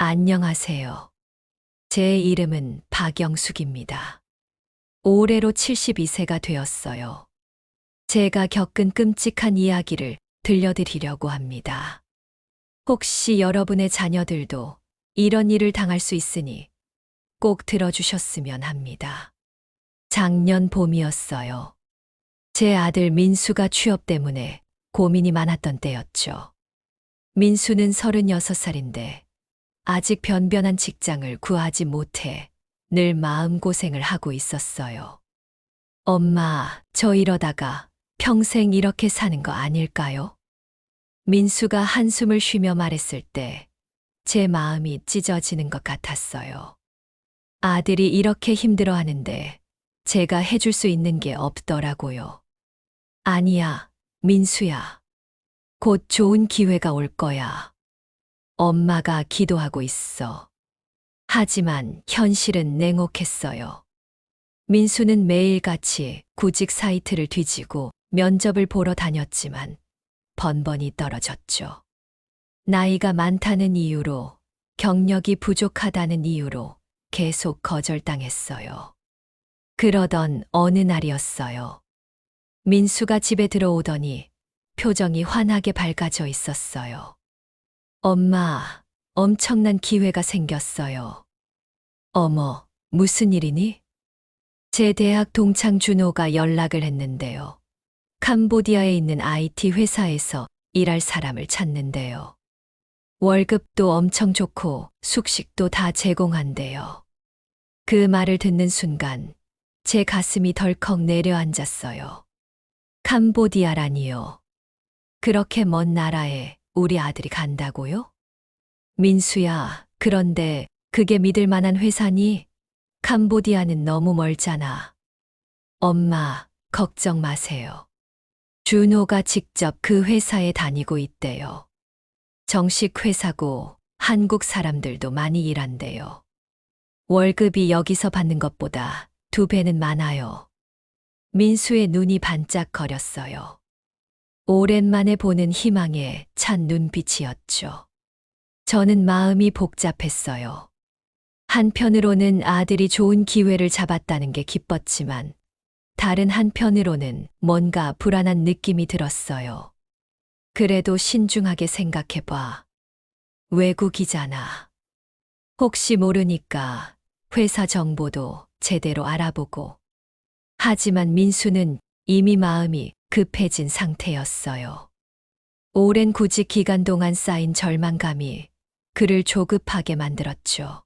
안녕하세요. 제 이름은 박영숙입니다. 올해로 72세가 되었어요. 제가 겪은 끔찍한 이야기를 들려드리려고 합니다. 혹시 여러분의 자녀들도 이런 일을 당할 수 있으니 꼭 들어주셨으면 합니다. 작년 봄이었어요. 제 아들 민수가 취업 때문에 고민이 많았던 때였죠. 민수는 36살인데 아직 변변한 직장을 구하지 못해 늘 마음고생을 하고 있었어요. 엄마, 저 이러다가 평생 이렇게 사는 거 아닐까요? 민수가 한숨을 쉬며 말했을 때 제 마음이 찢어지는 것 같았어요. 아들이 이렇게 힘들어 하는데 제가 해줄 수 있는 게 없더라고요. 아니야, 민수야. 곧 좋은 기회가 올 거야. 엄마가 기도하고 있어. 하지만 현실은 냉혹했어요. 민수는 매일같이 구직 사이트를 뒤지고 면접을 보러 다녔지만 번번이 떨어졌죠. 나이가 많다는 이유로, 경력이 부족하다는 이유로 계속 거절당했어요. 그러던 어느 날이었어요. 민수가 집에 들어오더니 표정이 환하게 밝아져 있었어요. 엄마, 엄청난 기회가 생겼어요. 어머, 무슨 일이니? 제 대학 동창 준호가 연락을 했는데요. 캄보디아에 있는 IT 회사에서 일할 사람을 찾는데요. 월급도 엄청 좋고 숙식도 다 제공한대요. 그 말을 듣는 순간 제 가슴이 덜컥 내려앉았어요. 캄보디아라니요. 그렇게 먼 나라에 우리 아들이 간다고요? 민수야, 그런데 그게 믿을 만한 회사니? 캄보디아는 너무 멀잖아. 엄마, 걱정 마세요. 준호가 직접 그 회사에 다니고 있대요. 정식 회사고 한국 사람들도 많이 일한대요. 월급이 여기서 받는 것보다 2배는 많아요. 민수의 눈이 반짝거렸어요. 오랜만에 보는 희망에 찬 눈빛이었죠. 저는 마음이 복잡했어요. 한편으로는 아들이 좋은 기회를 잡았다는 게 기뻤지만 다른 한편으로는 뭔가 불안한 느낌이 들었어요. 그래도 신중하게 생각해봐. 외국이잖아. 혹시 모르니까 회사 정보도 제대로 알아보고. 하지만 민수는 이미 마음이 급해진 상태였어요. 오랜 구직 기간 동안 쌓인 절망감이 그를 조급하게 만들었죠.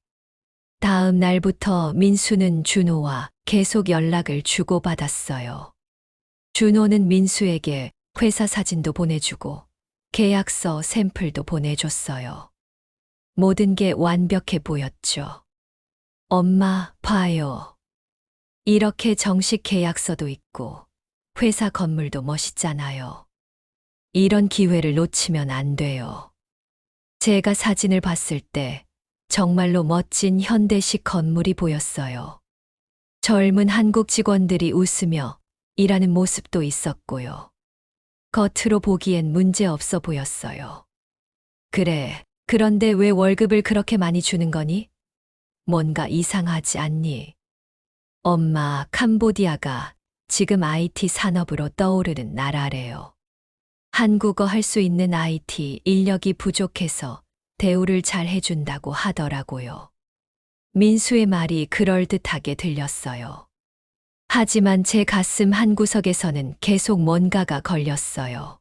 다음 날부터 민수는 준호와 계속 연락을 주고받았어요. 준호는 민수에게 회사 사진도 보내주고 계약서 샘플도 보내줬어요. 모든 게 완벽해 보였죠. 엄마, 봐요. 이렇게 정식 계약서도 있고 회사 건물도 멋있잖아요. 이런 기회를 놓치면 안 돼요. 제가 사진을 봤을 때 정말로 멋진 현대식 건물이 보였어요. 젊은 한국 직원들이 웃으며 일하는 모습도 있었고요. 겉으로 보기엔 문제 없어 보였어요. 그래, 그런데 왜 월급을 그렇게 많이 주는 거니? 뭔가 이상하지 않니? 엄마, 캄보디아가 지금 IT 산업으로 떠오르는 나라래요. 한국어 할 수 있는 IT 인력이 부족해서 대우를 잘 해준다고 하더라고요. 민수의 말이 그럴듯하게 들렸어요. 하지만 제 가슴 한구석에서는 계속 뭔가가 걸렸어요.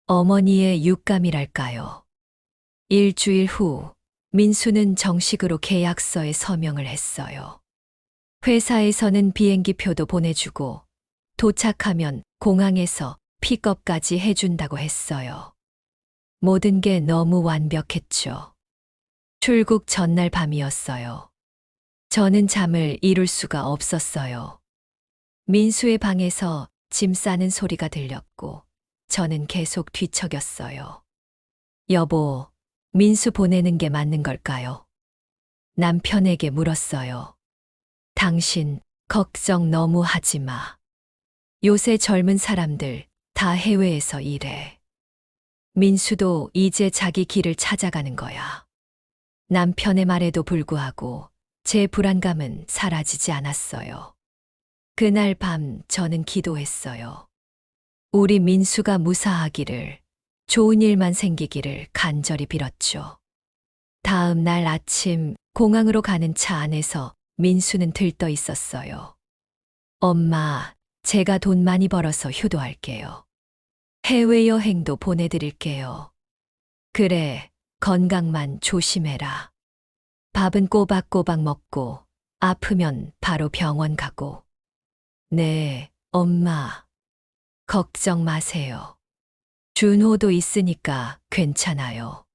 어머니의 육감이랄까요. 일주일 후, 민수는 정식으로 계약서에 서명을 했어요. 회사에서는 비행기표도 보내주고, 도착하면 공항에서 픽업까지 해준다고 했어요. 모든 게 너무 완벽했죠. 출국 전날 밤이었어요. 저는 잠을 이룰 수가 없었어요. 민수의 방에서 짐 싸는 소리가 들렸고 저는 계속 뒤척였어요. 여보, 민수 보내는 게 맞는 걸까요? 남편에게 물었어요. 당신 걱정 너무 하지 마. 요새 젊은 사람들 다 해외에서 일해. 민수도 이제 자기 길을 찾아가는 거야. 남편의 말에도 불구하고 제 불안감은 사라지지 않았어요. 그날 밤 저는 기도했어요. 우리 민수가 무사하기를, 좋은 일만 생기기를 간절히 빌었죠. 다음 날 아침 공항으로 가는 차 안에서 민수는 들떠 있었어요. 엄마, 제가 돈 많이 벌어서 효도할게요. 해외여행도 보내드릴게요. 그래, 건강만 조심해라. 밥은 꼬박꼬박 먹고, 아프면 바로 병원 가고. 네, 엄마. 걱정 마세요. 준호도 있으니까 괜찮아요.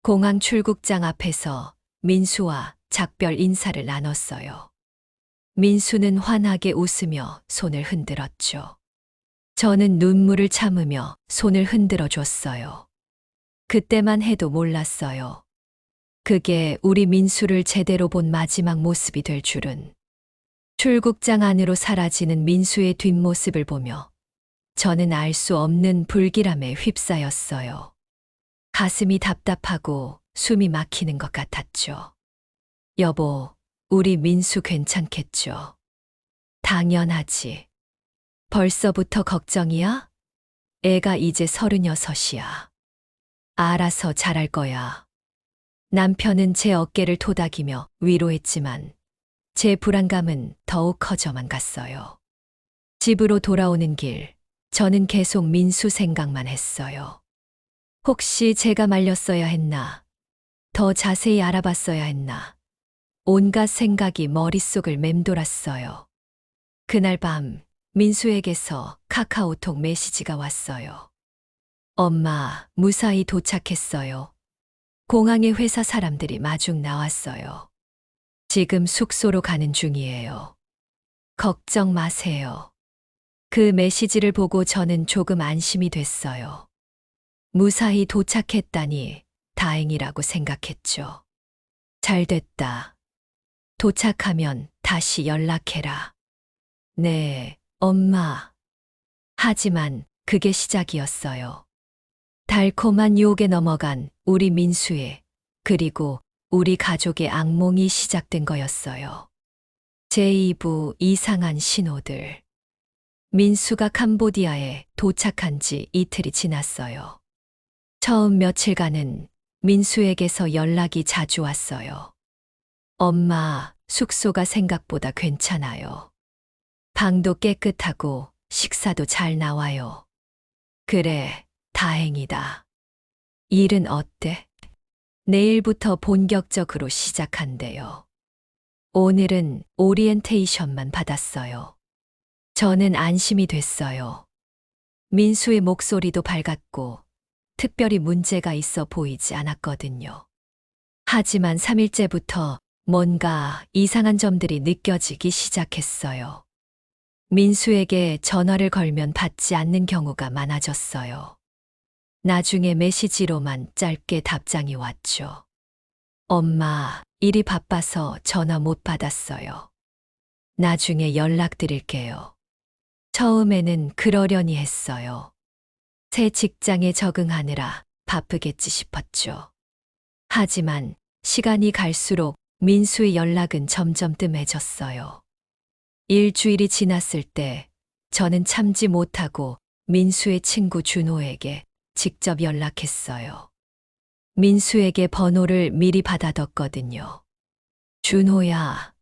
공항 출국장 앞에서 민수와 작별 인사를 나눴어요. 민수는 환하게 웃으며 손을 흔들었죠. 저는 눈물을 참으며 손을 흔들어 줬어요. 그때만 해도 몰랐어요. 그게 우리 민수를 제대로 본 마지막 모습이 될 줄은. 출국장 안으로 사라지는 민수의 뒷모습을 보며 저는 알 수 없는 불길함에 휩싸였어요. 가슴이 답답하고 숨이 막히는 것 같았죠. 여보, 우리 민수 괜찮겠죠? 당연하지. 벌써부터 걱정이야? 애가 이제 36이야. 알아서 잘할 거야. 남편은 제 어깨를 토닥이며 위로했지만 제 불안감은 더욱 커져만 갔어요. 집으로 돌아오는 길, 저는 계속 민수 생각만 했어요. 혹시 제가 말렸어야 했나? 더 자세히 알아봤어야 했나? 온갖 생각이 머릿속을 맴돌았어요. 그날 밤 민수에게서 카카오톡 메시지가 왔어요. 엄마, 무사히 도착했어요. 공항에 회사 사람들이 마중 나왔어요. 지금 숙소로 가는 중이에요. 걱정 마세요. 그 메시지를 보고 저는 조금 안심이 됐어요. 무사히 도착했다니 다행이라고 생각했죠. 잘 됐다. 도착하면 다시 연락해라. 네, 엄마. 하지만 그게 시작이었어요. 달콤한 유혹에 넘어간 우리 민수의, 그리고 우리 가족의 악몽이 시작된 거였어요. 제2부 이상한 신호들. 민수가 캄보디아에 도착한 지 이틀이 지났어요. 처음 며칠간은 민수에게서 연락이 자주 왔어요. 엄마, 숙소가 생각보다 괜찮아요. 방도 깨끗하고 식사도 잘 나와요. 그래, 다행이다. 일은 어때? 내일부터 본격적으로 시작한대요. 오늘은 오리엔테이션만 받았어요. 저는 안심이 됐어요. 민수의 목소리도 밝았고 특별히 문제가 있어 보이지 않았거든요. 하지만 3일째부터 뭔가 이상한 점들이 느껴지기 시작했어요. 민수에게 전화를 걸면 받지 않는 경우가 많아졌어요. 나중에 메시지로만 짧게 답장이 왔죠. 엄마, 일이 바빠서 전화 못 받았어요. 나중에 연락드릴게요. 처음에는 그러려니 했어요. 새 직장에 적응하느라 바쁘겠지 싶었죠. 하지만 시간이 갈수록 민수의 연락은 점점 뜸해졌어요. 일주일이 지났을 때 저는 참지 못하고 민수의 친구 준호에게 직접 연락했어요. 민수에게 번호를 미리 받아뒀거든요. 준호야,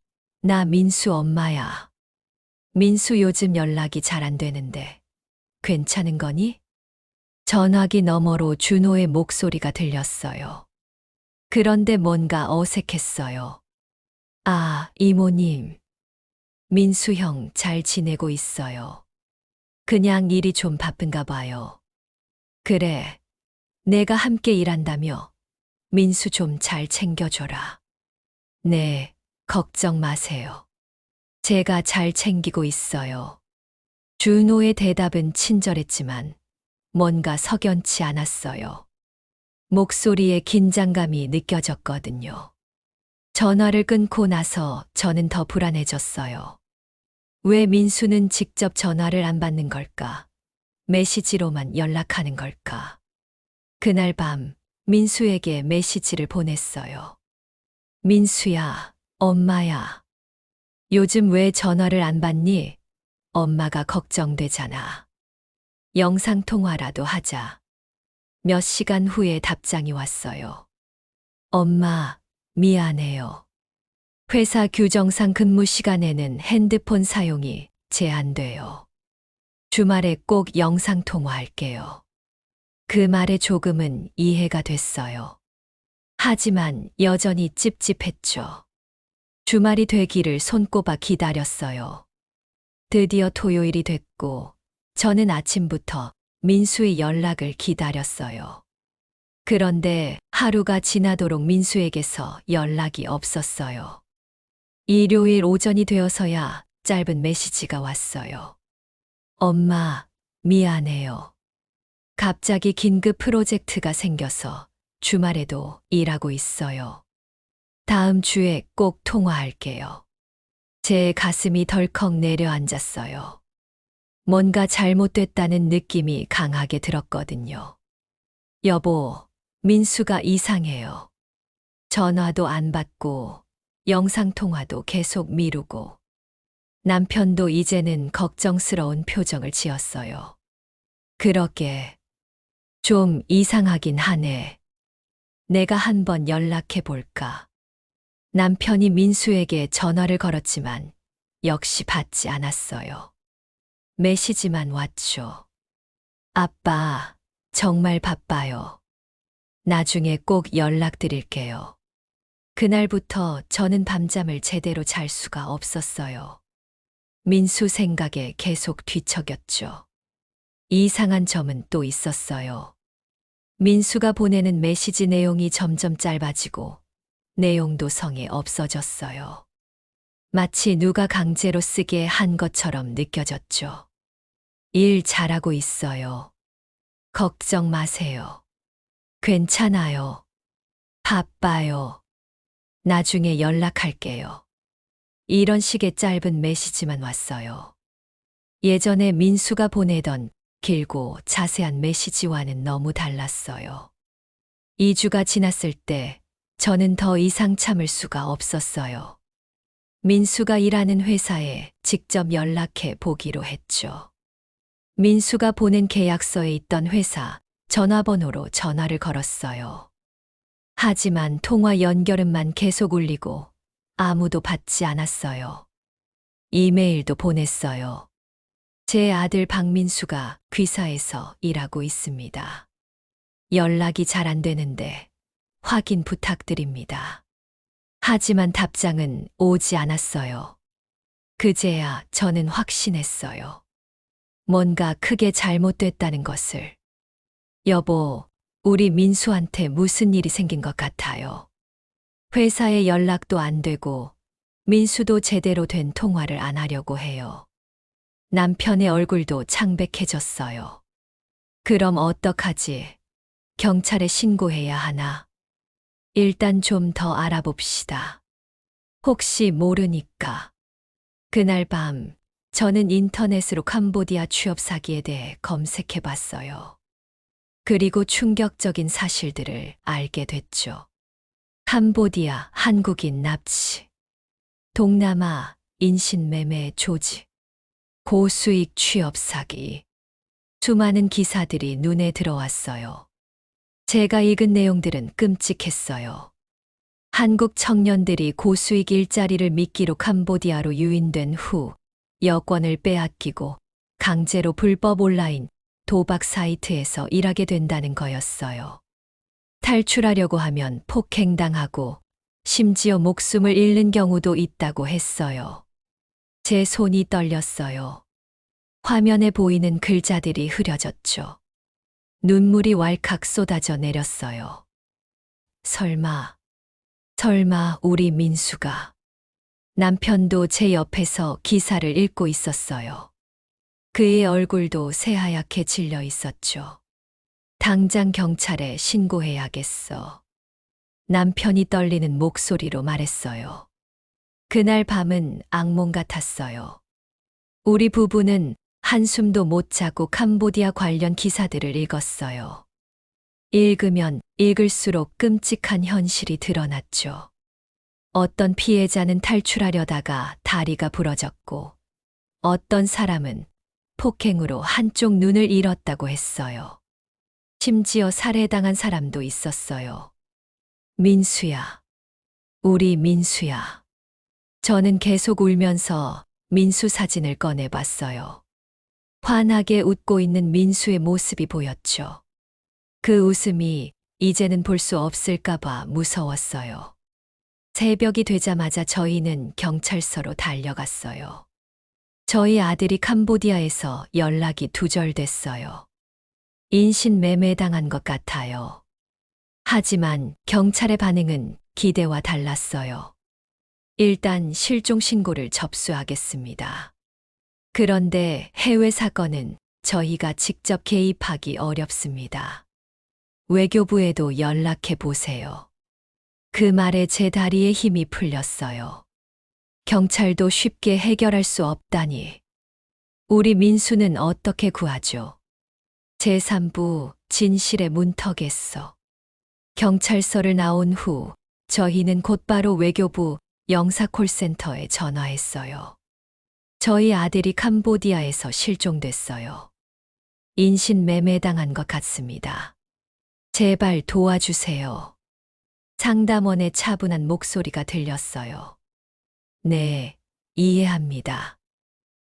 나 민수 엄마야. 민수 요즘 연락이 잘 안 되는데 괜찮은 거니? 전화기 너머로 준호의 목소리가 들렸어요. 그런데 뭔가 어색했어요. 아, 이모님. 민수 형 잘 지내고 있어요. 그냥 일이 좀 바쁜가 봐요. 그래, 내가 함께 일한다며 민수 좀 잘 챙겨줘라. 네, 걱정 마세요. 제가 잘 챙기고 있어요. 준호의 대답은 친절했지만 뭔가 석연치 않았어요. 목소리에 긴장감이 느껴졌거든요. 전화를 끊고 나서 저는 더 불안해졌어요. 왜 민수는 직접 전화를 안 받는 걸까? 메시지로만 연락하는 걸까? 그날 밤 민수에게 메시지를 보냈어요. 민수야, 엄마야. 요즘 왜 전화를 안 받니? 엄마가 걱정되잖아. 영상통화라도 하자. 몇 시간 후에 답장이 왔어요. 엄마, 미안해요. 회사 규정상 근무 시간에는 핸드폰 사용이 제한돼요. 주말에 꼭 영상통화할게요. 그 말에 조금은 이해가 됐어요. 하지만 여전히 찝찝했죠. 주말이 되기를 손꼽아 기다렸어요. 드디어 토요일이 됐고, 저는 아침부터 민수의 연락을 기다렸어요. 그런데 하루가 지나도록 민수에게서 연락이 없었어요. 일요일 오전이 되어서야 짧은 메시지가 왔어요. 엄마, 미안해요. 갑자기 긴급 프로젝트가 생겨서 주말에도 일하고 있어요. 다음 주에 꼭 통화할게요. 제 가슴이 덜컥 내려앉았어요. 뭔가 잘못됐다는 느낌이 강하게 들었거든요. 여보, 민수가 이상해요. 전화도 안 받고, 영상통화도 계속 미루고, 남편도 이제는 걱정스러운 표정을 지었어요. 그러게, 좀 이상하긴 하네. 내가 한번 연락해 볼까. 남편이 민수에게 전화를 걸었지만 역시 받지 않았어요. 메시지만 왔죠. 아빠, 정말 바빠요. 나중에 꼭 연락드릴게요. 그날부터 저는 밤잠을 제대로 잘 수가 없었어요. 민수 생각에 계속 뒤척였죠. 이상한 점은 또 있었어요. 민수가 보내는 메시지 내용이 점점 짧아지고 내용도 성에 없어졌어요. 마치 누가 강제로 쓰게 한 것처럼 느껴졌죠. 일 잘하고 있어요. 걱정 마세요. 괜찮아요. 바빠요. 나중에 연락할게요. 이런 식의 짧은 메시지만 왔어요. 예전에 민수가 보내던 길고 자세한 메시지와는 너무 달랐어요. 2주가 지났을 때 저는 더 이상 참을 수가 없었어요. 민수가 일하는 회사에 직접 연락해 보기로 했죠. 민수가 보낸 계약서에 있던 회사 전화번호로 전화를 걸었어요. 하지만 통화 연결음만 계속 울리고 아무도 받지 않았어요. 이메일도 보냈어요. 제 아들 박민수가 귀사에서 일하고 있습니다. 연락이 잘 안 되는데 확인 부탁드립니다. 하지만 답장은 오지 않았어요. 그제야 저는 확신했어요. 뭔가 크게 잘못됐다는 것을. 여보, 우리 민수한테 무슨 일이 생긴 것 같아요. 회사에 연락도 안 되고 민수도 제대로 된 통화를 안 하려고 해요. 남편의 얼굴도 창백해졌어요. 그럼 어떡하지? 경찰에 신고해야 하나? 일단 좀 더 알아봅시다. 혹시 모르니까. 그날 밤 저는 인터넷으로 캄보디아 취업 사기에 대해 검색해 봤어요. 그리고 충격적인 사실들을 알게 됐죠. 캄보디아 한국인 납치, 동남아 인신매매 조직, 고수익 취업 사기. 수많은 기사들이 눈에 들어왔어요. 제가 읽은 내용들은 끔찍했어요. 한국 청년들이 고수익 일자리를 미끼로 캄보디아로 유인된 후 여권을 빼앗기고 강제로 불법 온라인 도박 사이트에서 일하게 된다는 거였어요. 탈출하려고 하면 폭행당하고 심지어 목숨을 잃는 경우도 있다고 했어요. 제 손이 떨렸어요. 화면에 보이는 글자들이 흐려졌죠. 눈물이 왈칵 쏟아져 내렸어요. 설마 우리 민수가. 남편도 제 옆에서 기사를 읽고 있었어요. 그의 얼굴도 새하얗게 질려 있었죠. 당장 경찰에 신고해야겠어. 남편이 떨리는 목소리로 말했어요. 그날 밤은 악몽 같았어요. 우리 부부는 한숨도 못 자고 캄보디아 관련 기사들을 읽었어요. 읽으면 읽을수록 끔찍한 현실이 드러났죠. 어떤 피해자는 탈출하려다가 다리가 부러졌고 어떤 사람은 폭행으로 한쪽 눈을 잃었다고 했어요. 심지어 살해당한 사람도 있었어요. 민수야, 우리 민수야. 저는 계속 울면서 민수 사진을 꺼내봤어요. 환하게 웃고 있는 민수의 모습이 보였죠. 그 웃음이 이제는 볼 수 없을까봐 무서웠어요. 새벽이 되자마자 저희는 경찰서로 달려갔어요. 저희 아들이 캄보디아에서 연락이 두절됐어요. 인신매매당한 것 같아요. 하지만 경찰의 반응은 기대와 달랐어요. 일단 실종 신고를 접수하겠습니다. 그런데 해외 사건은 저희가 직접 개입하기 어렵습니다. 외교부에도 연락해 보세요. 그 말에 제 다리에 힘이 풀렸어요. 경찰도 쉽게 해결할 수 없다니. 우리 민수는 어떻게 구하죠? 제3부 진실의 문턱에서. 경찰서를 나온 후 저희는 곧바로 외교부 영사콜센터에 전화했어요. 저희 아들이 캄보디아에서 실종됐어요. 인신매매당한 것 같습니다. 제발 도와주세요. 상담원의 차분한 목소리가 들렸어요. 네, 이해합니다.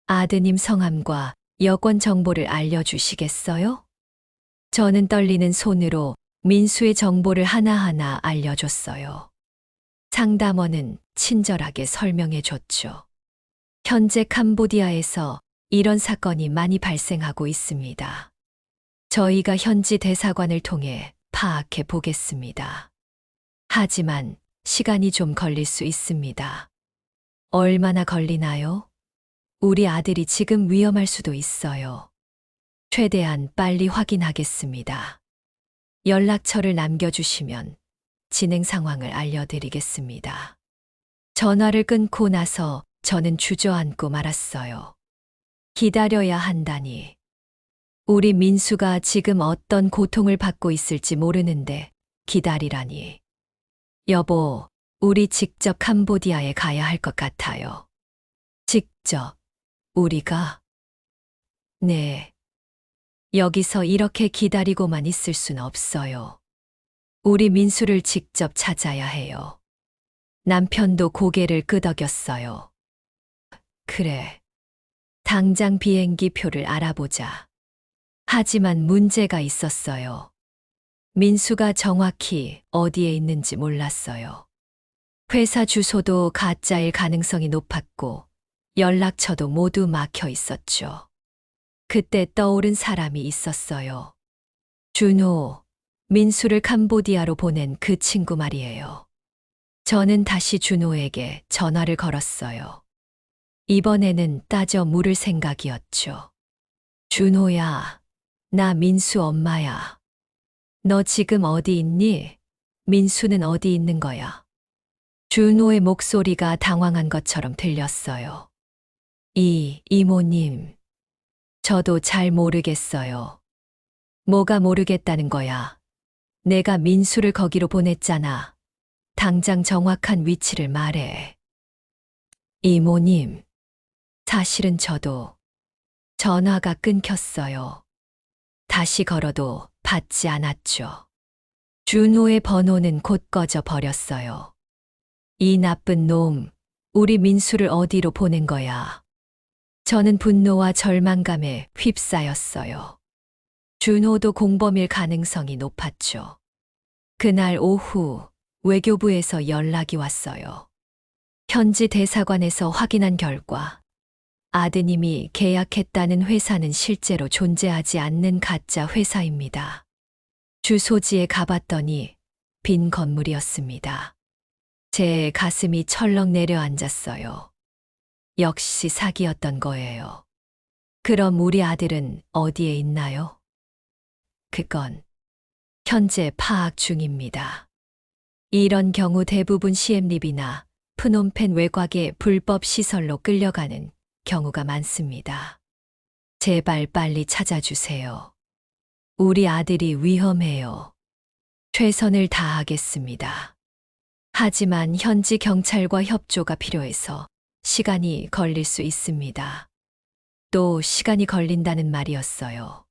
아드님 성함과 여권 정보를 알려주시겠어요? 저는 떨리는 손으로 민수의 정보를 하나하나 알려줬어요. 상담원은 친절하게 설명해 줬죠. 현재 캄보디아에서 이런 사건이 많이 발생하고 있습니다. 저희가 현지 대사관을 통해 파악해 보겠습니다. 하지만 시간이 좀 걸릴 수 있습니다. 얼마나 걸리나요? 우리 아들이 지금 위험할 수도 있어요. 최대한 빨리 확인하겠습니다. 연락처를 남겨주시면 진행 상황을 알려드리겠습니다. 전화를 끊고 나서 저는 주저앉고 말았어요. 기다려야 한다니. 우리 민수가 지금 어떤 고통을 받고 있을지 모르는데 기다리라니. 여보, 우리 직접 캄보디아에 가야 할 것 같아요. 직접, 우리가? 네. 여기서 이렇게 기다리고만 있을 순 없어요. 우리 민수를 직접 찾아야 해요. 남편도 고개를 끄덕였어요. 그래. 당장 비행기 표를 알아보자. 하지만 문제가 있었어요. 민수가 정확히 어디에 있는지 몰랐어요. 회사 주소도 가짜일 가능성이 높았고 연락처도 모두 막혀 있었죠. 그때 떠오른 사람이 있었어요. 준호, 민수를 캄보디아로 보낸 그 친구 말이에요. 저는 다시 준호에게 전화를 걸었어요. 이번에는 따져 물을 생각이었죠. 준호야, 나 민수 엄마야. 너 지금 어디 있니? 민수는 어디 있는 거야? 준호의 목소리가 당황한 것처럼 들렸어요. 이모님. 저도 잘 모르겠어요. 뭐가 모르겠다는 거야? 내가 민수를 거기로 보냈잖아. 당장 정확한 위치를 말해. 이모님. 사실은 저도 전화가 끊겼어요. 다시 걸어도 받지 않았죠. 준호의 번호는 곧 꺼져 버렸어요. 이 나쁜 놈, 우리 민수를 어디로 보낸 거야? 저는 분노와 절망감에 휩싸였어요. 준호도 공범일 가능성이 높았죠. 그날 오후 외교부에서 연락이 왔어요. 현지 대사관에서 확인한 결과 아드님이 계약했다는 회사는 실제로 존재하지 않는 가짜 회사입니다. 주소지에 가봤더니 빈 건물이었습니다. 제 가슴이 철렁 내려앉았어요. 역시 사기였던 거예요. 그럼 우리 아들은 어디에 있나요? 그건 현재 파악 중입니다. 이런 경우 대부분 시엠립이나 프놈펜 외곽의 불법 시설로 끌려가는 경우가 많습니다. 제발 빨리 찾아주세요. 우리 아들이 위험해요. 최선을 다하겠습니다. 하지만 현지 경찰과 협조가 필요해서 시간이 걸릴 수 있습니다. 또 시간이 걸린다는 말이었어요.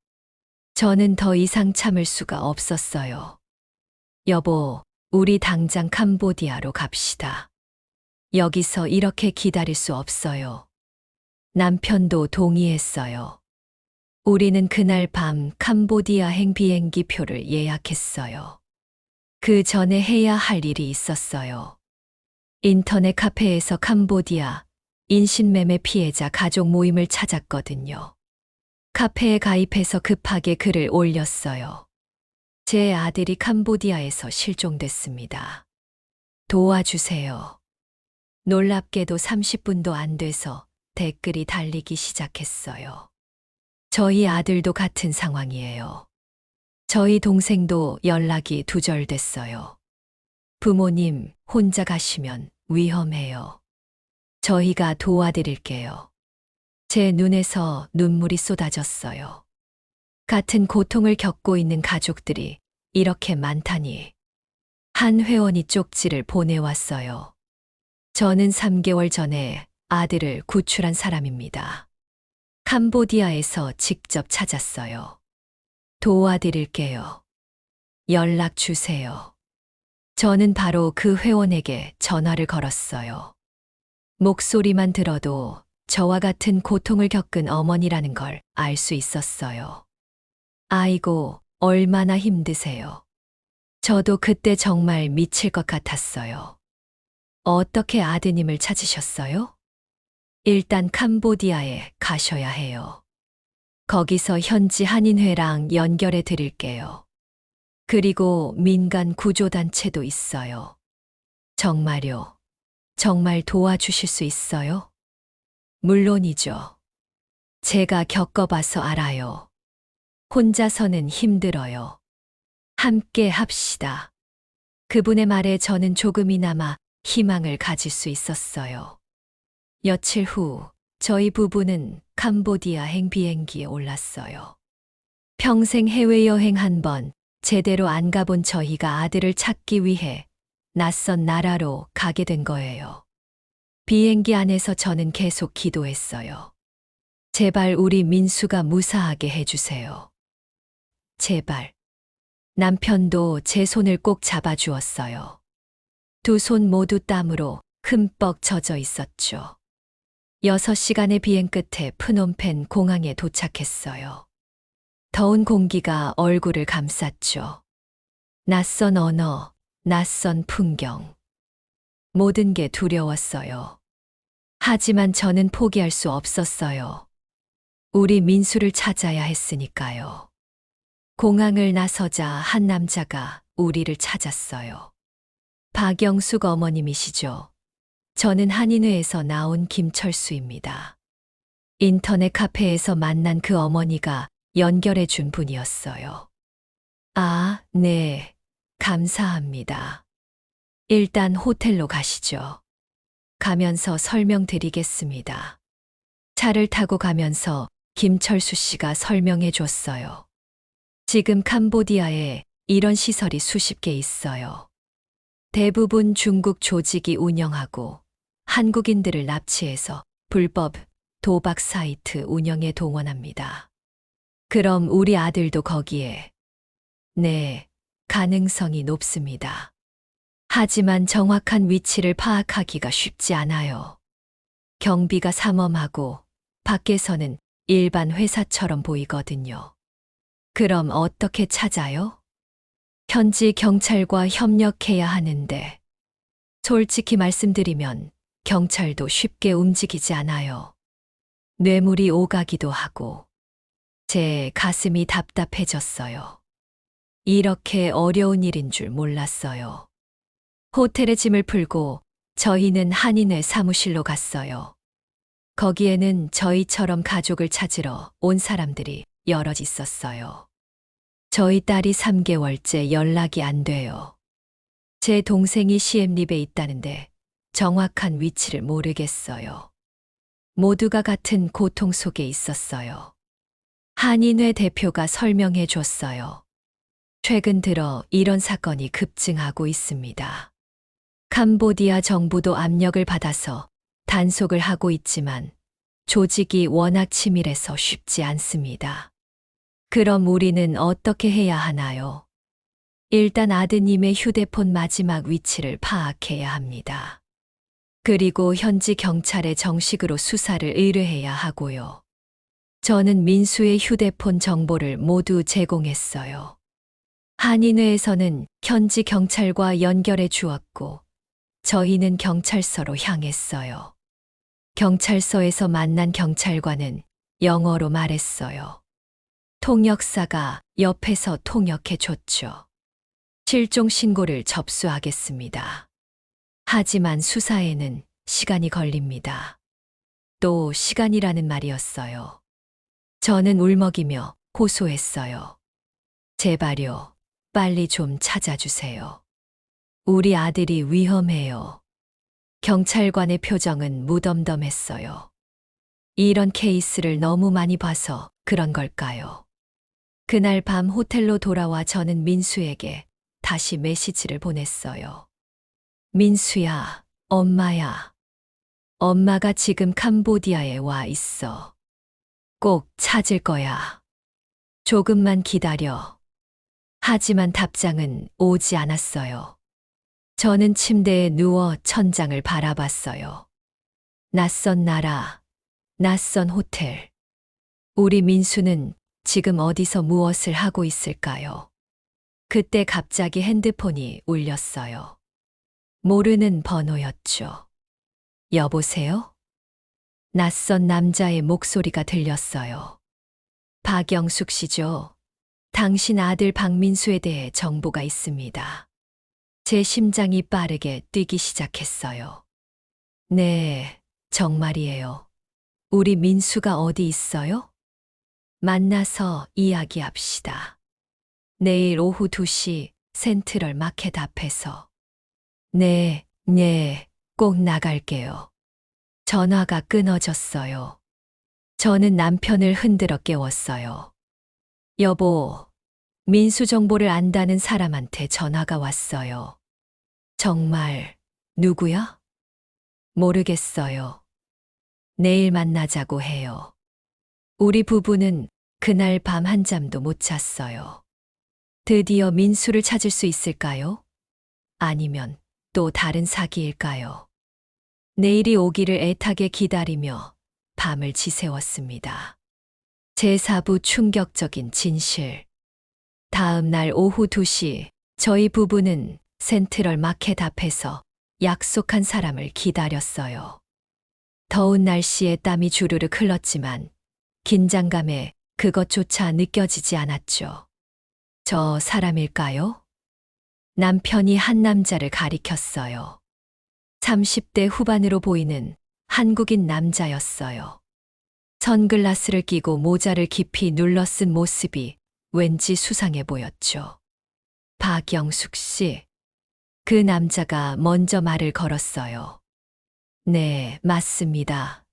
저는 더 이상 참을 수가 없었어요. 여보, 우리 당장 캄보디아로 갑시다. 여기서 이렇게 기다릴 수 없어요. 남편도 동의했어요. 우리는 그날 밤 캄보디아행 비행기 표를 예약했어요. 그 전에 해야 할 일이 있었어요. 인터넷 카페에서 캄보디아 인신매매 피해자 가족 모임을 찾았거든요. 카페에 가입해서 급하게 글을 올렸어요. 제 아들이 캄보디아에서 실종됐습니다. 도와주세요. 놀랍게도 30분도 안 돼서 댓글이 달리기 시작했어요. 저희 아들도 같은 상황이에요. 저희 동생도 연락이 두절됐어요. 부모님, 혼자 가시면 위험해요. 저희가 도와드릴게요. 제 눈에서 눈물이 쏟아졌어요. 같은 고통을 겪고 있는 가족들이 이렇게 많다니. 한 회원이 쪽지를 보내왔어요. 저는 3개월 전에 아들을 구출한 사람입니다. 캄보디아에서 직접 찾았어요. 도와드릴게요. 연락 주세요. 저는 바로 그 회원에게 전화를 걸었어요. 목소리만 들어도 저와 같은 고통을 겪은 어머니라는 걸 알 수 있었어요. 아이고, 얼마나 힘드세요. 저도 그때 정말 미칠 것 같았어요. 어떻게 아드님을 찾으셨어요? 일단 캄보디아에 가셔야 해요. 거기서 현지 한인회랑 연결해 드릴게요. 그리고 민간 구조단체도 있어요. 정말요? 정말 도와주실 수 있어요? 물론이죠. 제가 겪어봐서 알아요. 혼자서는 힘들어요. 함께 합시다. 그분의 말에 저는 조금이나마 희망을 가질 수 있었어요. 며칠 후 저희 부부는 캄보디아행 비행기에 올랐어요. 평생 해외여행 한 번 제대로 안 가본 저희가 아들을 찾기 위해 낯선 나라로 가게 된 거예요. 비행기 안에서 저는 계속 기도했어요. 제발 우리 민수가 무사하게 해주세요. 제발. 남편도 제 손을 꼭 잡아주었어요. 두 손 모두 땀으로 흠뻑 젖어 있었죠. 6시간의 비행 끝에 프놈펜 공항에 도착했어요. 더운 공기가 얼굴을 감쌌죠. 낯선 언어, 낯선 풍경. 모든 게 두려웠어요. 하지만 저는 포기할 수 없었어요. 우리 민수를 찾아야 했으니까요. 공항을 나서자 한 남자가 우리를 찾았어요. 박영숙 어머님이시죠. 저는 한인회에서 나온 김철수입니다. 인터넷 카페에서 만난 그 어머니가 연결해 준 분이었어요. 아, 네. 감사합니다. 일단 호텔로 가시죠. 가면서 설명드리겠습니다. 차를 타고 가면서 김철수 씨가 설명해 줬어요. 지금 캄보디아에 이런 시설이 수십 개 있어요. 대부분 중국 조직이 운영하고 한국인들을 납치해서 불법 도박 사이트 운영에 동원합니다. 그럼 우리 아들도 거기에? 네, 가능성이 높습니다. 하지만 정확한 위치를 파악하기가 쉽지 않아요. 경비가 삼엄하고 밖에서는 일반 회사처럼 보이거든요. 그럼 어떻게 찾아요? 현지 경찰과 협력해야 하는데, 솔직히 말씀드리면 경찰도 쉽게 움직이지 않아요. 뇌물이 오가기도 하고, 제 가슴이 답답해졌어요. 이렇게 어려운 일인 줄 몰랐어요. 호텔에 짐을 풀고 저희는 한인회 사무실로 갔어요. 거기에는 저희처럼 가족을 찾으러 온 사람들이 여럿 있었어요. 저희 딸이 3개월째 연락이 안 돼요. 제 동생이 시엠립에 있다는데 정확한 위치를 모르겠어요. 모두가 같은 고통 속에 있었어요. 한인회 대표가 설명해 줬어요. 최근 들어 이런 사건이 급증하고 있습니다. 캄보디아 정부도 압력을 받아서 단속을 하고 있지만 조직이 워낙 치밀해서 쉽지 않습니다. 그럼 우리는 어떻게 해야 하나요? 일단 아드님의 휴대폰 마지막 위치를 파악해야 합니다. 그리고 현지 경찰에 정식으로 수사를 의뢰해야 하고요. 저는 민수의 휴대폰 정보를 모두 제공했어요. 한인회에서는 현지 경찰과 연결해 주었고, 저희는 경찰서로 향했어요. 경찰서에서 만난 경찰관은 영어로 말했어요. 통역사가 옆에서 통역해 줬죠. 실종 신고를 접수하겠습니다. 하지만 수사에는 시간이 걸립니다. 또 시간이라는 말이었어요. 저는 울먹이며 호소했어요. 제발요, 빨리 좀 찾아주세요. 우리 아들이 위험해요. 경찰관의 표정은 무덤덤했어요. 이런 케이스를 너무 많이 봐서 그런 걸까요? 그날 밤 호텔로 돌아와 저는 민수에게 다시 메시지를 보냈어요. 민수야, 엄마야. 엄마가 지금 캄보디아에 와 있어. 꼭 찾을 거야. 조금만 기다려. 하지만 답장은 오지 않았어요. 저는 침대에 누워 천장을 바라봤어요. 낯선 나라, 낯선 호텔. 우리 민수는 지금 어디서 무엇을 하고 있을까요? 그때 갑자기 핸드폰이 울렸어요. 모르는 번호였죠. 여보세요? 낯선 남자의 목소리가 들렸어요. 박영숙 씨죠? 당신 아들 박민수에 대해 정보가 있습니다. 제 심장이 빠르게 뛰기 시작했어요. 네, 정말이에요. 우리 민수가 어디 있어요? 만나서 이야기합시다. 내일 오후 2시 센트럴 마켓 앞에서. 네, 꼭 나갈게요. 전화가 끊어졌어요. 저는 남편을 흔들어 깨웠어요. 여보, 민수 정보를 안다는 사람한테 전화가 왔어요. 정말, 누구야? 모르겠어요. 내일 만나자고 해요. 우리 부부는 그날 밤 한잠도 못 잤어요. 드디어 민수를 찾을 수 있을까요? 아니면 또 다른 사기일까요? 내일이 오기를 애타게 기다리며 밤을 지새웠습니다. 제4부 충격적인 진실. 다음 날 오후 2시 저희 부부는 센트럴 마켓 앞에서 약속한 사람을 기다렸어요. 더운 날씨에 땀이 주르륵 흘렀지만 긴장감에 그것조차 느껴지지 않았죠. 저 사람일까요? 남편이 한 남자를 가리켰어요. 30대 후반으로 보이는 한국인 남자였어요. 선글라스를 끼고 모자를 깊이 눌러 쓴 모습이 왠지 수상해 보였죠. 박영숙 씨. 그 남자가 먼저 말을 걸었어요. 네, 맞습니다.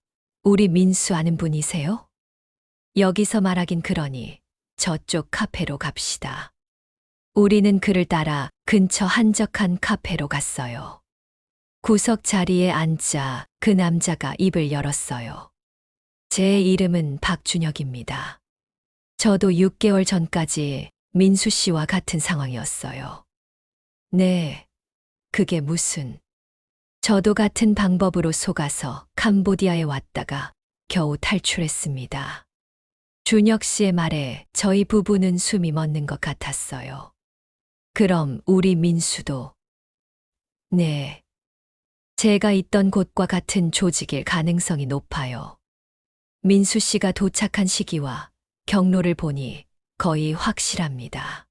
우리 민수 아는 분이세요? 여기서 말하긴 그러니 저쪽 카페로 갑시다. 우리는 그를 따라 근처 한적한 카페로 갔어요. 구석 자리에 앉자 그 남자가 입을 열었어요. 제 이름은 박준혁입니다. 저도 6개월 전까지 민수 씨와 같은 상황이었어요. 네, 그게 무슨. 저도 같은 방법으로 속아서 캄보디아에 왔다가 겨우 탈출했습니다. 준혁 씨의 말에 저희 부부는 숨이 멎는 것 같았어요. 그럼 우리 민수도. 네. 제가 있던 곳과 같은 조직일 가능성이 높아요. 민수 씨가 도착한 시기와 경로를 보니 거의 확실합니다.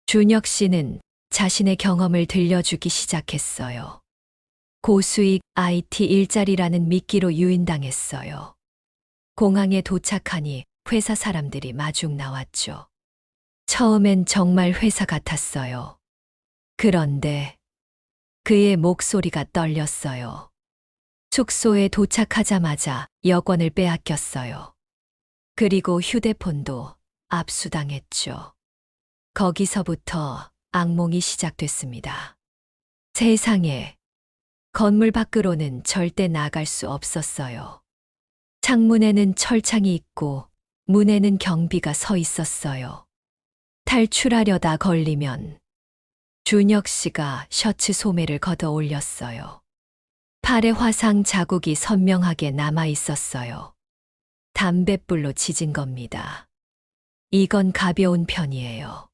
준혁 씨는 자신의 경험을 들려주기 시작했어요. 고수익 IT 일자리라는 미끼로 유인당했어요. 공항에 도착하니 회사 사람들이 마중 나왔죠. 처음엔 정말 회사 같았어요. 그런데 그의 목소리가 떨렸어요. 숙소에 도착하자마자 여권을 빼앗겼어요. 그리고 휴대폰도 압수당했죠. 거기서부터 악몽이 시작됐습니다. 세상에, 건물 밖으로는 절대 나갈 수 없었어요. 창문에는 철창이 있고 문에는 경비가 서 있었어요. 탈출하려다 걸리면 준혁 씨가 셔츠 소매를 걷어 올렸어요. 팔에 화상 자국이 선명하게 남아 있었어요. 담뱃불로 지진 겁니다. 이건 가벼운 편이에요.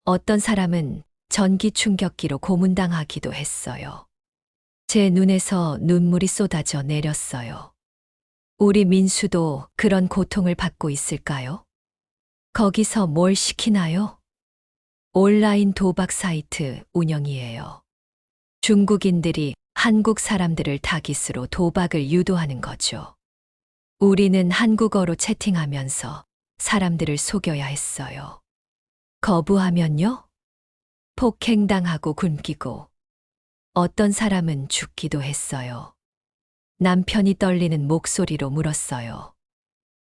어떤 사람은 전기 충격기로 고문당하기도 했어요. 제 눈에서 눈물이 쏟아져 내렸어요. 우리 민수도 그런 고통을 받고 있을까요? 거기서 뭘 시키나요? 온라인 도박 사이트 운영이에요. 중국인들이 한국 사람들을 타깃으로 도박을 유도하는 거죠. 우리는 한국어로 채팅하면서 사람들을 속여야 했어요. 거부하면요? 폭행당하고 굶기고 어떤 사람은 죽기도 했어요. 남편이 떨리는 목소리로 물었어요.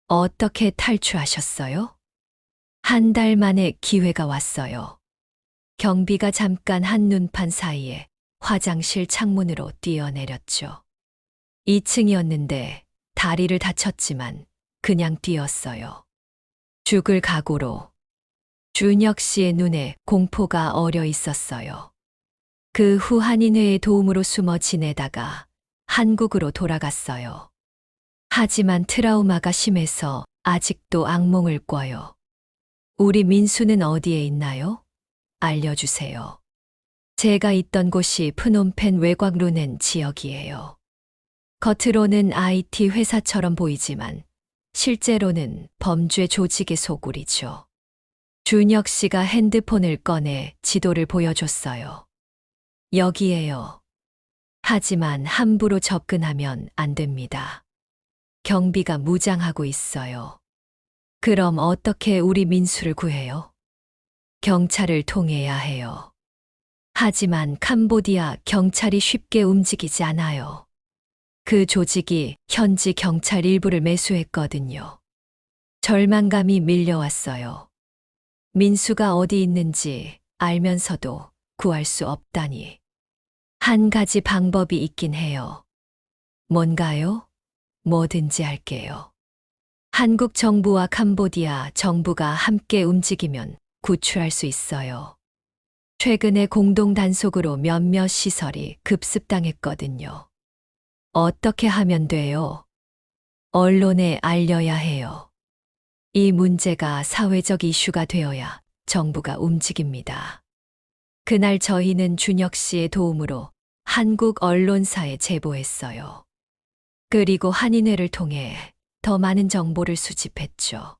어떻게 탈출하셨어요? 한 달 만에 기회가 왔어요. 경비가 잠깐 한눈판 사이에 화장실 창문으로 뛰어내렸죠. 2층이었는데 다리를 다쳤지만 그냥 뛰었어요. 죽을 각오로. 준혁 씨의 눈에 공포가 어려 있었어요. 그 후 한인회의 도움으로 숨어 지내다가 한국으로 돌아갔어요. 하지만 트라우마가 심해서 아직도 악몽을 꿔요. 우리 민수는 어디에 있나요? 알려주세요. 제가 있던 곳이 프놈펜 외곽 루넨 지역이에요. 겉으로는 IT 회사처럼 보이지만 실제로는 범죄 조직의 소굴이죠. 준혁 씨가 핸드폰을 꺼내 지도를 보여줬어요. 여기에요. 하지만 함부로 접근하면 안 됩니다. 경비가 무장하고 있어요. 그럼 어떻게 우리 민수를 구해요? 경찰을 통해야 해요. 하지만 캄보디아 경찰이 쉽게 움직이지 않아요. 그 조직이 현지 경찰 일부를 매수했거든요. 절망감이 밀려왔어요. 민수가 어디 있는지 알면서도 구할 수 없다니. 한 가지 방법이 있긴 해요. 뭔가요? 뭐든지 할게요. 한국 정부와 캄보디아 정부가 함께 움직이면 구출할 수 있어요. 최근에 공동 단속으로 몇몇 시설이 급습당했거든요. 어떻게 하면 돼요? 언론에 알려야 해요. 이 문제가 사회적 이슈가 되어야 정부가 움직입니다. 그날 저희는 준혁 씨의 도움으로 한국 언론사에 제보했어요. 그리고 한인회를 통해 더 많은 정보를 수집했죠.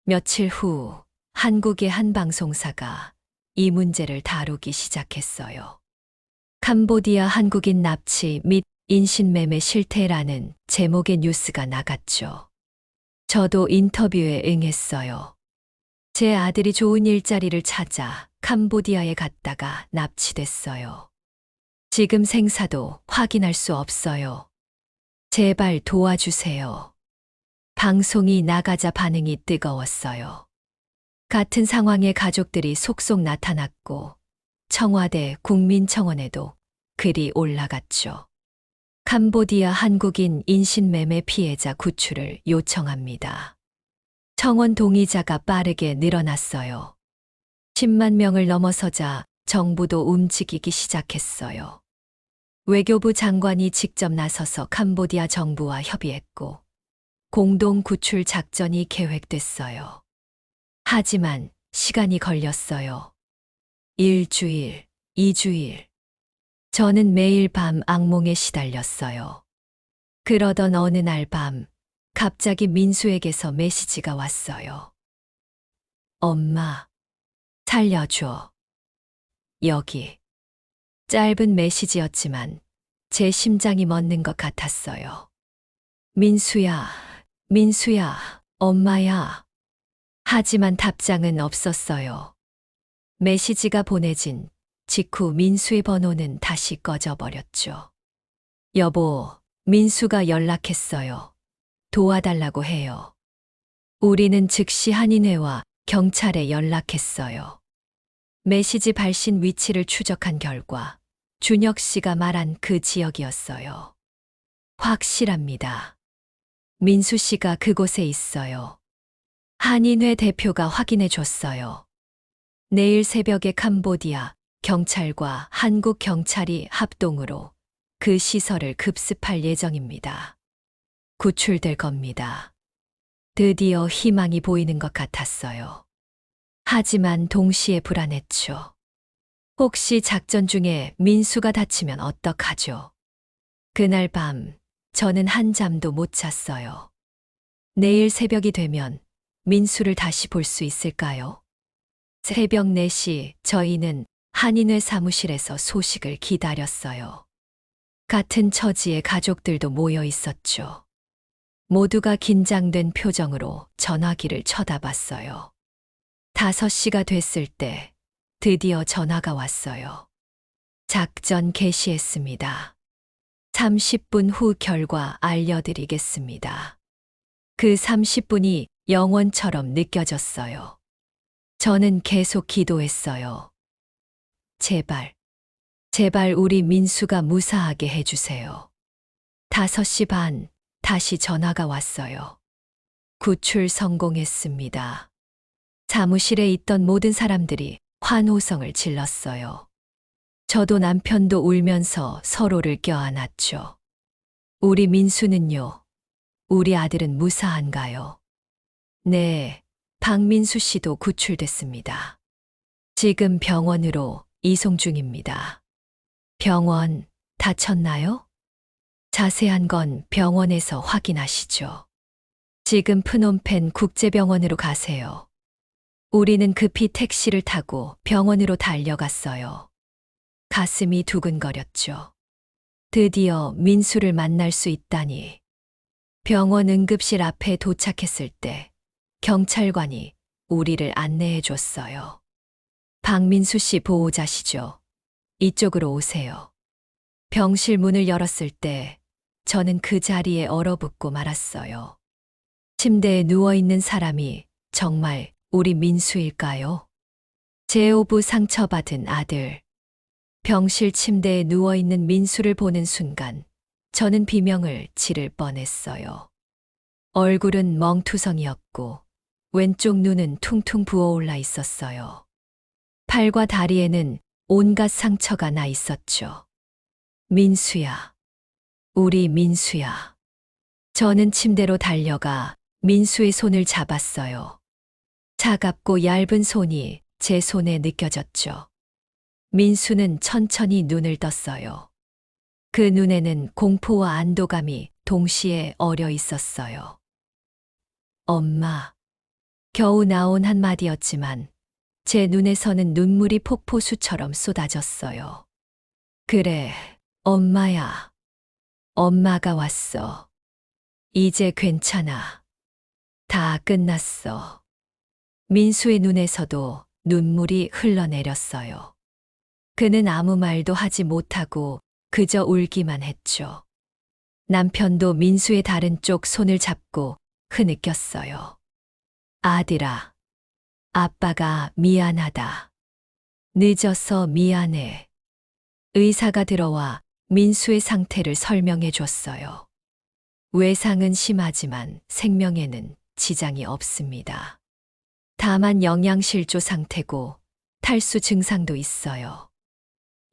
며칠 후 한국의 한 방송사가 이 문제를 다루기 시작했어요. 캄보디아 한국인 납치 및 인신매매 실태라는 제목의 뉴스가 나갔죠. 저도 인터뷰에 응했어요. 제 아들이 좋은 일자리를 찾아 캄보디아에 갔다가 납치됐어요. 지금 생사도 확인할 수 없어요. 제발 도와주세요. 방송이 나가자 반응이 뜨거웠어요. 같은 상황의 가족들이 속속 나타났고 청와대 국민청원에도 글이 올라갔죠. 캄보디아 한국인 인신매매 피해자 구출을 요청합니다. 청원 동의자가 빠르게 늘어났어요. 10만 명을 넘어서자 정부도 움직이기 시작했어요. 외교부 장관이 직접 나서서 캄보디아 정부와 협의했고 공동 구출 작전이 계획됐어요. 하지만 시간이 걸렸어요. 1주일, 2주일. 저는 매일 밤 악몽에 시달렸어요. 그러던 어느 날 밤, 갑자기 민수에게서 메시지가 왔어요. 엄마, 살려줘. 여기. 짧은 메시지였지만 제 심장이 멎는 것 같았어요. 민수야, 민수야, 엄마야. 하지만 답장은 없었어요. 메시지가 보내진 직후 민수의 번호는 다시 꺼져버렸죠. 여보, 민수가 연락했어요. 도와달라고 해요. 우리는 즉시 한인회와 경찰에 연락했어요. 메시지 발신 위치를 추적한 결과 준혁 씨가 말한 그 지역이었어요. 확실합니다. 민수 씨가 그곳에 있어요. 한인회 대표가 확인해 줬어요. 내일 새벽에 캄보디아 경찰과 한국 경찰이 합동으로 그 시설을 급습할 예정입니다. 구출될 겁니다. 드디어 희망이 보이는 것 같았어요. 하지만 동시에 불안했죠. 혹시 작전 중에 민수가 다치면 어떡하죠? 그날 밤 저는 한잠도 못 잤어요. 내일 새벽이 되면 민수를 다시 볼 수 있을까요? 새벽 4시 저희는 한인회 사무실에서 소식을 기다렸어요. 같은 처지의 가족들도 모여 있었죠. 모두가 긴장된 표정으로 전화기를 쳐다봤어요. 5시가 됐을 때 드디어 전화가 왔어요. 작전 개시했습니다. 30분 후 결과 알려드리겠습니다. 그 30분이 영원처럼 느껴졌어요. 저는 계속 기도했어요. 제발, 제발 우리 민수가 무사하게 해주세요. 5시 반, 다시 전화가 왔어요. 구출 성공했습니다. 사무실에 있던 모든 사람들이 환호성을 질렀어요. 저도 남편도 울면서 서로를 껴안았죠. 우리 민수는요? 우리 아들은 무사한가요? 네, 박민수 씨도 구출됐습니다. 지금 병원으로 이송 중입니다. 병원 다쳤나요? 자세한 건 병원에서 확인하시죠. 지금 프놈펜 국제병원으로 가세요. 우리는 급히 택시를 타고 병원으로 달려갔어요. 가슴이 두근거렸죠. 드디어 민수를 만날 수 있다니. 병원 응급실 앞에 도착했을 때 경찰관이 우리를 안내해 줬어요. 박민수 씨 보호자시죠? 이쪽으로 오세요. 병실 문을 열었을 때 저는 그 자리에 얼어붙고 말았어요. 침대에 누워있는 사람이 정말 우리 민수일까요? 제오부 상처받은 아들. 병실 침대에 누워있는 민수를 보는 순간 저는 비명을 지를 뻔했어요. 얼굴은 멍투성이었고 왼쪽 눈은 퉁퉁 부어올라 있었어요. 팔과 다리에는 온갖 상처가 나 있었죠. 민수야. 우리 민수야. 저는 침대로 달려가 민수의 손을 잡았어요. 차갑고 얇은 손이 제 손에 느껴졌죠. 민수는 천천히 눈을 떴어요. 그 눈에는 공포와 안도감이 동시에 어려 있었어요. 엄마. 겨우 나온 한마디였지만 제 눈에서는 눈물이 폭포수처럼 쏟아졌어요. 그래, 엄마야. 엄마가 왔어. 이제 괜찮아. 다 끝났어. 민수의 눈에서도 눈물이 흘러내렸어요. 그는 아무 말도 하지 못하고 그저 울기만 했죠. 남편도 민수의 다른 쪽 손을 잡고 흐느꼈어요. 아들아, 아빠가 미안하다. 늦어서 미안해. 의사가 들어와 민수의 상태를 설명해 줬어요. 외상은 심하지만 생명에는 지장이 없습니다. 다만 영양실조 상태고 탈수 증상도 있어요.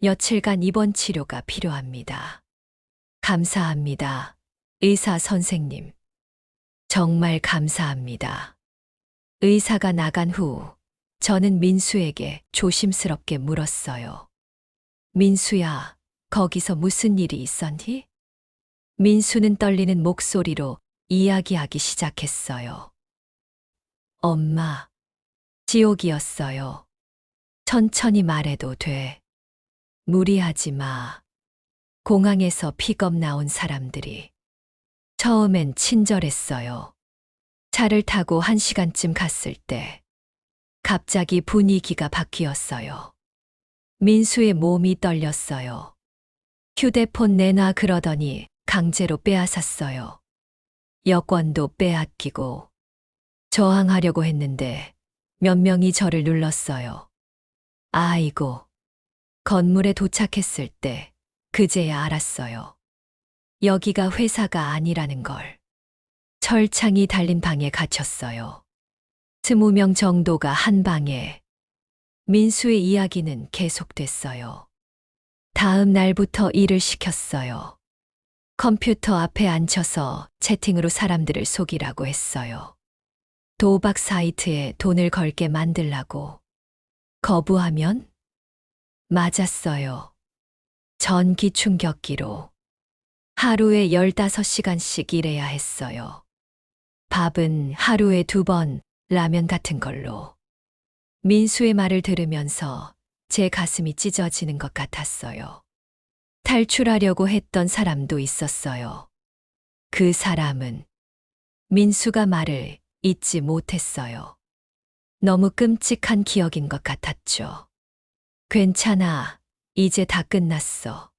며칠간 입원 치료가 필요합니다. 감사합니다. 의사 선생님. 정말 감사합니다. 의사가 나간 후 저는 민수에게 조심스럽게 물었어요. 민수야, 거기서 무슨 일이 있었니? 민수는 떨리는 목소리로 이야기하기 시작했어요. 엄마, 지옥이었어요. 천천히 말해도 돼. 무리하지 마. 공항에서 픽업 나온 사람들이. 처음엔 친절했어요. 차를 타고 1시간쯤 갔을 때 갑자기 분위기가 바뀌었어요. 민수의 몸이 떨렸어요. 휴대폰 내놔 그러더니 강제로 빼앗았어요. 여권도 빼앗기고 저항하려고 했는데 몇 명이 저를 눌렀어요. 아이고, 건물에 도착했을 때 그제야 알았어요. 여기가 회사가 아니라는 걸. 철창이 달린 방에 갇혔어요. 20명 정도가 한 방에. 민수의 이야기는 계속됐어요. 다음 날부터 일을 시켰어요. 컴퓨터 앞에 앉혀서 채팅으로 사람들을 속이라고 했어요. 도박 사이트에 돈을 걸게 만들라고. 거부하면? 맞았어요. 전기 충격기로. 하루에 15시간씩 일해야 했어요. 밥은 하루에 2번 라면 같은 걸로. 민수의 말을 들으면서 제 가슴이 찢어지는 것 같았어요. 탈출하려고 했던 사람도 있었어요. 그 사람은 민수가 말을 잊지 못했어요. 너무 끔찍한 기억인 것 같았죠. 괜찮아. 이제 다 끝났어.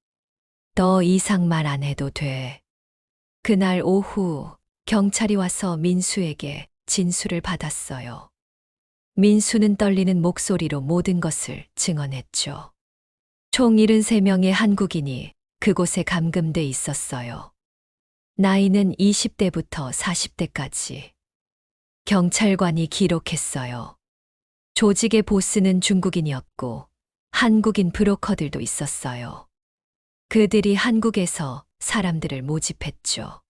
더 이상 말 안 해도 돼. 그날 오후 경찰이 와서 민수에게 진술을 받았어요. 민수는 떨리는 목소리로 모든 것을 증언했죠. 총 73명의 한국인이 그곳에 감금돼 있었어요. 나이는 20대부터 40대까지. 경찰관이 기록했어요. 조직의 보스는 중국인이었고 한국인 브로커들도 있었어요. 그들이 한국에서 사람들을 모집했죠.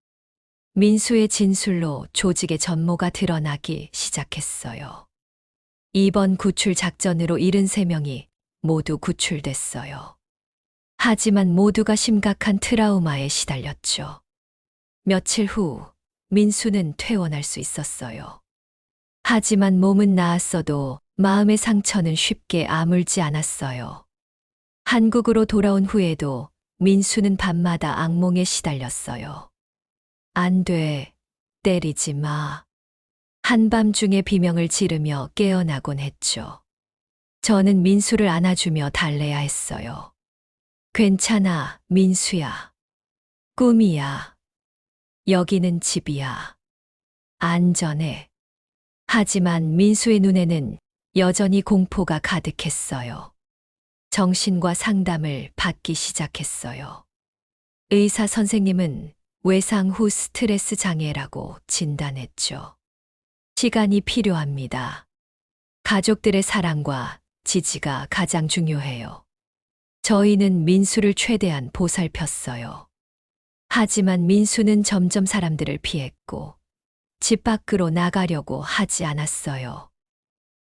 민수의 진술로 조직의 전모가 드러나기 시작했어요. 이번 구출 작전으로 73명이 모두 구출됐어요. 하지만 모두가 심각한 트라우마에 시달렸죠. 며칠 후 민수는 퇴원할 수 있었어요. 하지만 몸은 나았어도 마음의 상처는 쉽게 아물지 않았어요. 한국으로 돌아온 후에도 민수는 밤마다 악몽에 시달렸어요. 안 돼, 때리지 마. 한밤중에 비명을 지르며 깨어나곤 했죠. 저는 민수를 안아주며 달래야 했어요. 괜찮아, 민수야. 꿈이야. 여기는 집이야. 안전해. 하지만 민수의 눈에는 여전히 공포가 가득했어요. 정신과 상담을 받기 시작했어요. 의사 선생님은 외상 후 스트레스 장애라고 진단했죠. 시간이 필요합니다. 가족들의 사랑과 지지가 가장 중요해요. 저희는 민수를 최대한 보살폈어요. 하지만 민수는 점점 사람들을 피했고 집 밖으로 나가려고 하지 않았어요.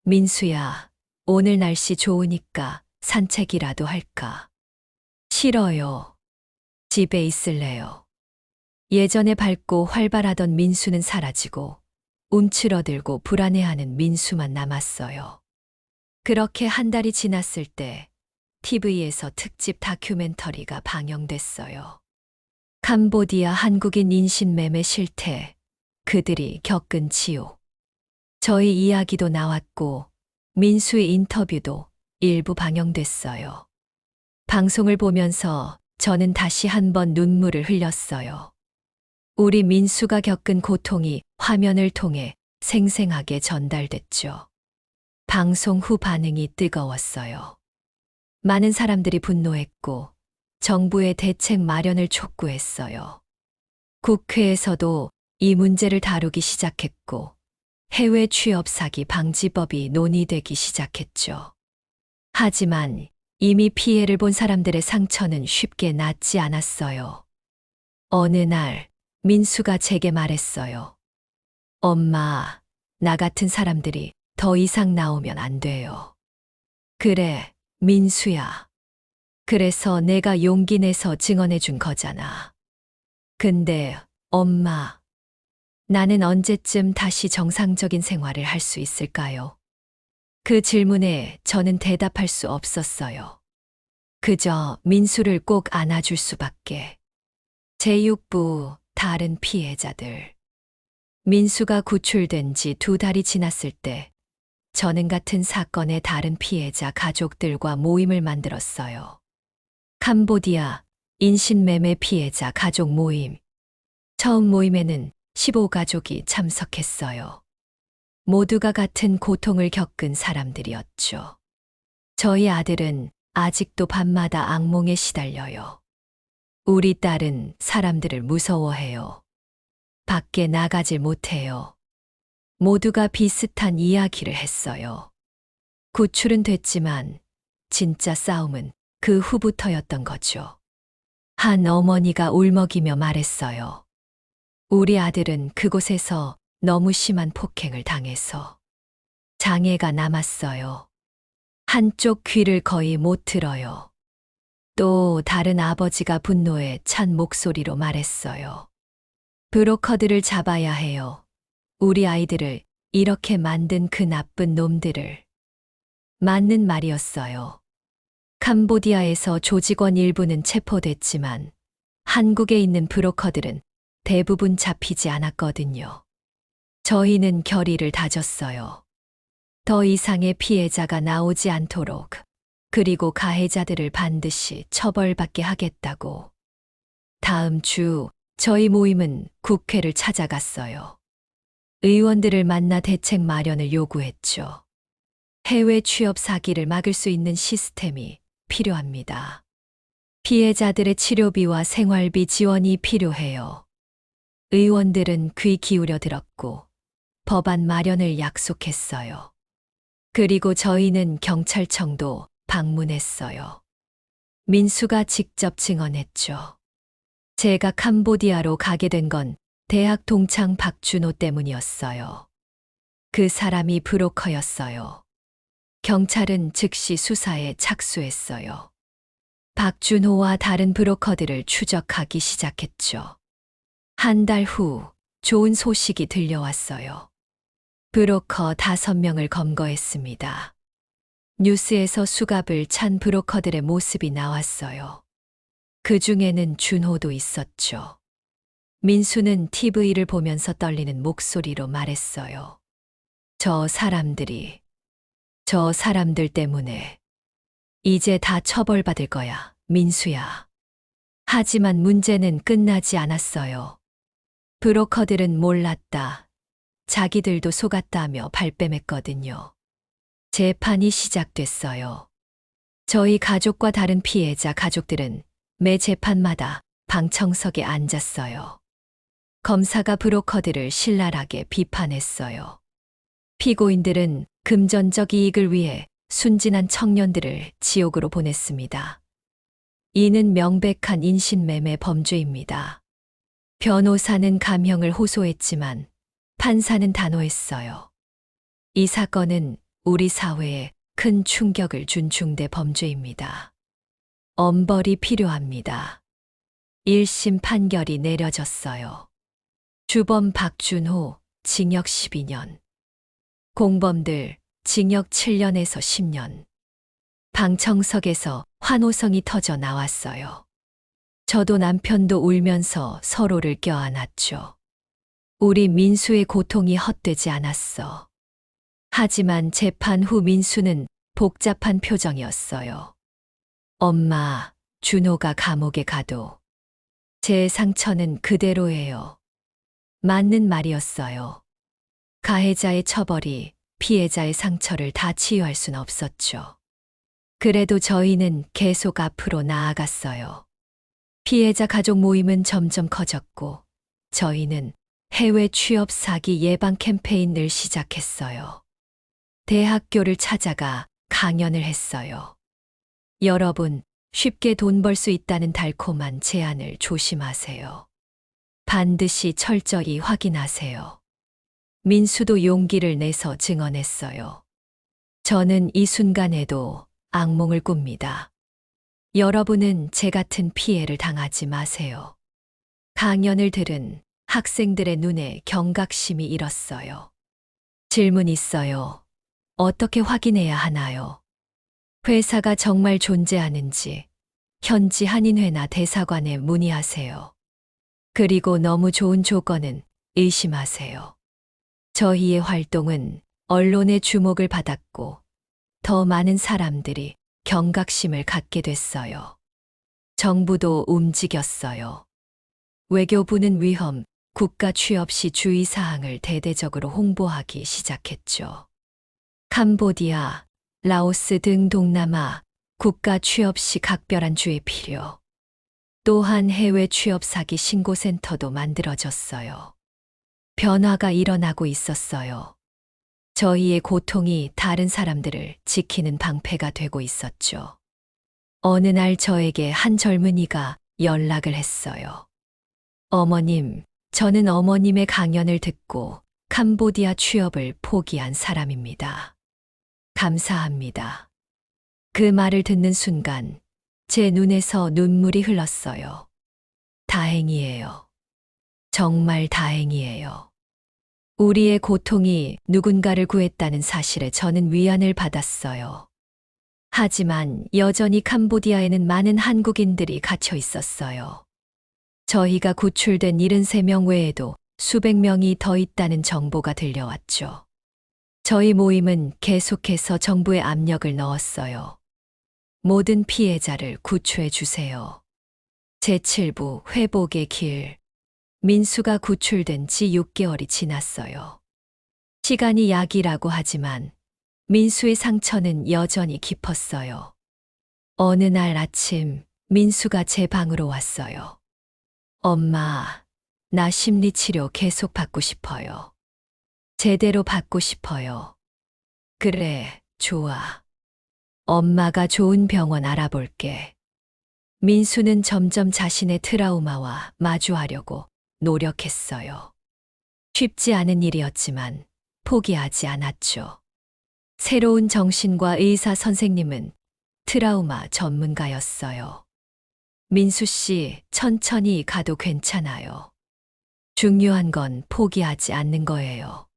민수야, 오늘 날씨 좋으니까 산책이라도 할까? 싫어요. 집에 있을래요. 예전에 밝고 활발하던 민수는 사라지고 움츠러들고 불안해하는 민수만 남았어요. 그렇게 한 달이 지났을 때 TV에서 특집 다큐멘터리가 방영됐어요. 캄보디아 한국인 인신매매 실태, 그들이 겪은 지옥. 저희 이야기도 나왔고 민수의 인터뷰도 일부 방영됐어요. 방송을 보면서 저는 다시 한번 눈물을 흘렸어요. 우리 민수가 겪은 고통이 화면을 통해 생생하게 전달됐죠. 방송 후 반응이 뜨거웠어요. 많은 사람들이 분노했고 정부의 대책 마련을 촉구했어요. 국회에서도 이 문제를 다루기 시작했고 해외 취업 사기 방지법이 논의되기 시작했죠. 하지만 이미 피해를 본 사람들의 상처는 쉽게 낫지 않았어요. 어느 날 민수가 제게 말했어요. 엄마, 나 같은 사람들이 더 이상 나오면 안 돼요. 그래, 민수야. 그래서 내가 용기 내서 증언해 준 거잖아. 근데 엄마, 나는 언제쯤 다시 정상적인 생활을 할 수 있을까요? 그 질문에 저는 대답할 수 없었어요. 그저 민수를 꼭 안아줄 수밖에. 제6부 다른 피해자들. 민수가 구출된 지 2달이 지났을 때 저는 같은 사건의 다른 피해자 가족들과 모임을 만들었어요. 캄보디아 인신매매 피해자 가족 모임. 처음 모임에는 15가족이 참석했어요. 모두가 같은 고통을 겪은 사람들이었죠. 저희 아들은 아직도 밤마다 악몽에 시달려요. 우리 딸은 사람들을 무서워해요. 밖에 나가질 못해요. 모두가 비슷한 이야기를 했어요. 구출은 됐지만 진짜 싸움은 그 후부터였던 거죠. 한 어머니가 울먹이며 말했어요. 우리 아들은 그곳에서 너무 심한 폭행을 당해서 장애가 남았어요. 한쪽 귀를 거의 못 들어요. 또 다른 아버지가 분노에 찬 목소리로 말했어요. 브로커들을 잡아야 해요. 우리 아이들을 이렇게 만든 그 나쁜 놈들을. 맞는 말이었어요. 캄보디아에서 조직원 일부는 체포됐지만 한국에 있는 브로커들은 대부분 잡히지 않았거든요. 저희는 결의를 다졌어요. 더 이상의 피해자가 나오지 않도록, 그리고 가해자들을 반드시 처벌받게 하겠다고. 다음 주 저희 모임은 국회를 찾아갔어요. 의원들을 만나 대책 마련을 요구했죠. 해외 취업 사기를 막을 수 있는 시스템이 필요합니다. 피해자들의 치료비와 생활비 지원이 필요해요. 의원들은 귀 기울여 들었고 법안 마련을 약속했어요. 그리고 저희는 경찰청도 방문했어요. 민수가 직접 증언했죠. 제가 캄보디아로 가게 된 건 대학 동창 박준호 때문이었어요. 그 사람이 브로커였어요. 경찰은 즉시 수사에 착수했어요. 박준호와 다른 브로커들을 추적하기 시작했죠. 한 달 후 좋은 소식이 들려왔어요. 브로커 5명을 검거했습니다. 뉴스에서 수갑을 찬 브로커들의 모습이 나왔어요. 그 중에는 준호도 있었죠. 민수는 TV를 보면서 떨리는 목소리로 말했어요. 저 사람들 때문에 이제 다 처벌받을 거야, 민수야. 하지만 문제는 끝나지 않았어요. 브로커들은 몰랐다. 자기들도 속았다며 발뺌했거든요. 재판이 시작됐어요. 저희 가족과 다른 피해자 가족들은 매 재판마다 방청석에 앉았어요. 검사가 브로커들을 신랄하게 비판했어요. 피고인들은 금전적 이익을 위해 순진한 청년들을 지옥으로 보냈습니다. 이는 명백한 인신매매 범죄입니다. 변호사는 감형을 호소했지만 판사는 단호했어요. 이 사건은 우리 사회에 큰 충격을 준 중대 범죄입니다. 엄벌이 필요합니다. 1심 판결이 내려졌어요. 주범 박준호, 징역 12년. 공범들, 징역 7년에서 10년. 방청석에서 환호성이 터져 나왔어요. 저도 남편도 울면서 서로를 껴안았죠. 우리 민수의 고통이 헛되지 않았어. 하지만 재판 후 민수는 복잡한 표정이었어요. 엄마, 준호가 감옥에 가도 제 상처는 그대로예요. 맞는 말이었어요. 가해자의 처벌이 피해자의 상처를 다 치유할 순 없었죠. 그래도 저희는 계속 앞으로 나아갔어요. 피해자 가족 모임은 점점 커졌고 저희는 해외 취업 사기 예방 캠페인을 시작했어요. 대학교를 찾아가 강연을 했어요. 여러분, 쉽게 돈 벌 수 있다는 달콤한 제안을 조심하세요. 반드시 철저히 확인하세요. 민수도 용기를 내서 증언했어요. 저는 이 순간에도 악몽을 꿉니다. 여러분은 제 같은 피해를 당하지 마세요. 강연을 들은 학생들의 눈에 경각심이 일었어요. 질문 있어요. 어떻게 확인해야 하나요? 회사가 정말 존재하는지 현지 한인회나 대사관에 문의하세요. 그리고 너무 좋은 조건은 의심하세요. 저희의 활동은 언론의 주목을 받았고 더 많은 사람들이 경각심을 갖게 됐어요. 정부도 움직였어요. 외교부는 위험, 국가 취업 시 주의사항을 대대적으로 홍보하기 시작했죠. 캄보디아, 라오스 등 동남아, 국가 취업 시 각별한 주의 필요. 또한 해외 취업 사기 신고센터도 만들어졌어요. 변화가 일어나고 있었어요. 저희의 고통이 다른 사람들을 지키는 방패가 되고 있었죠. 어느 날 저에게 한 젊은이가 연락을 했어요. 어머님, 저는 어머님의 강연을 듣고 캄보디아 취업을 포기한 사람입니다. 감사합니다. 그 말을 듣는 순간 제 눈에서 눈물이 흘렀어요. 다행이에요. 정말 다행이에요. 우리의 고통이 누군가를 구했다는 사실에 저는 위안을 받았어요. 하지만 여전히 캄보디아에는 많은 한국인들이 갇혀 있었어요. 저희가 구출된 73명 외에도 수백 명이 더 있다는 정보가 들려왔죠. 저희 모임은 계속해서 정부에 압력을 넣었어요. 모든 피해자를 구출해 주세요. 제7부 회복의 길. 민수가 구출된 지 6개월이 지났어요. 시간이 약이라고 하지만 민수의 상처는 여전히 깊었어요. 어느 날 아침 민수가 제 방으로 왔어요. 엄마, 나 심리치료 계속 받고 싶어요. 제대로 받고 싶어요. 그래, 좋아. 엄마가 좋은 병원 알아볼게. 민수는 점점 자신의 트라우마와 마주하려고 노력했어요. 쉽지 않은 일이었지만 포기하지 않았죠. 새로운 정신과 의사 선생님은 트라우마 전문가였어요. 민수 씨, 천천히 가도 괜찮아요. 중요한 건 포기하지 않는 거예요.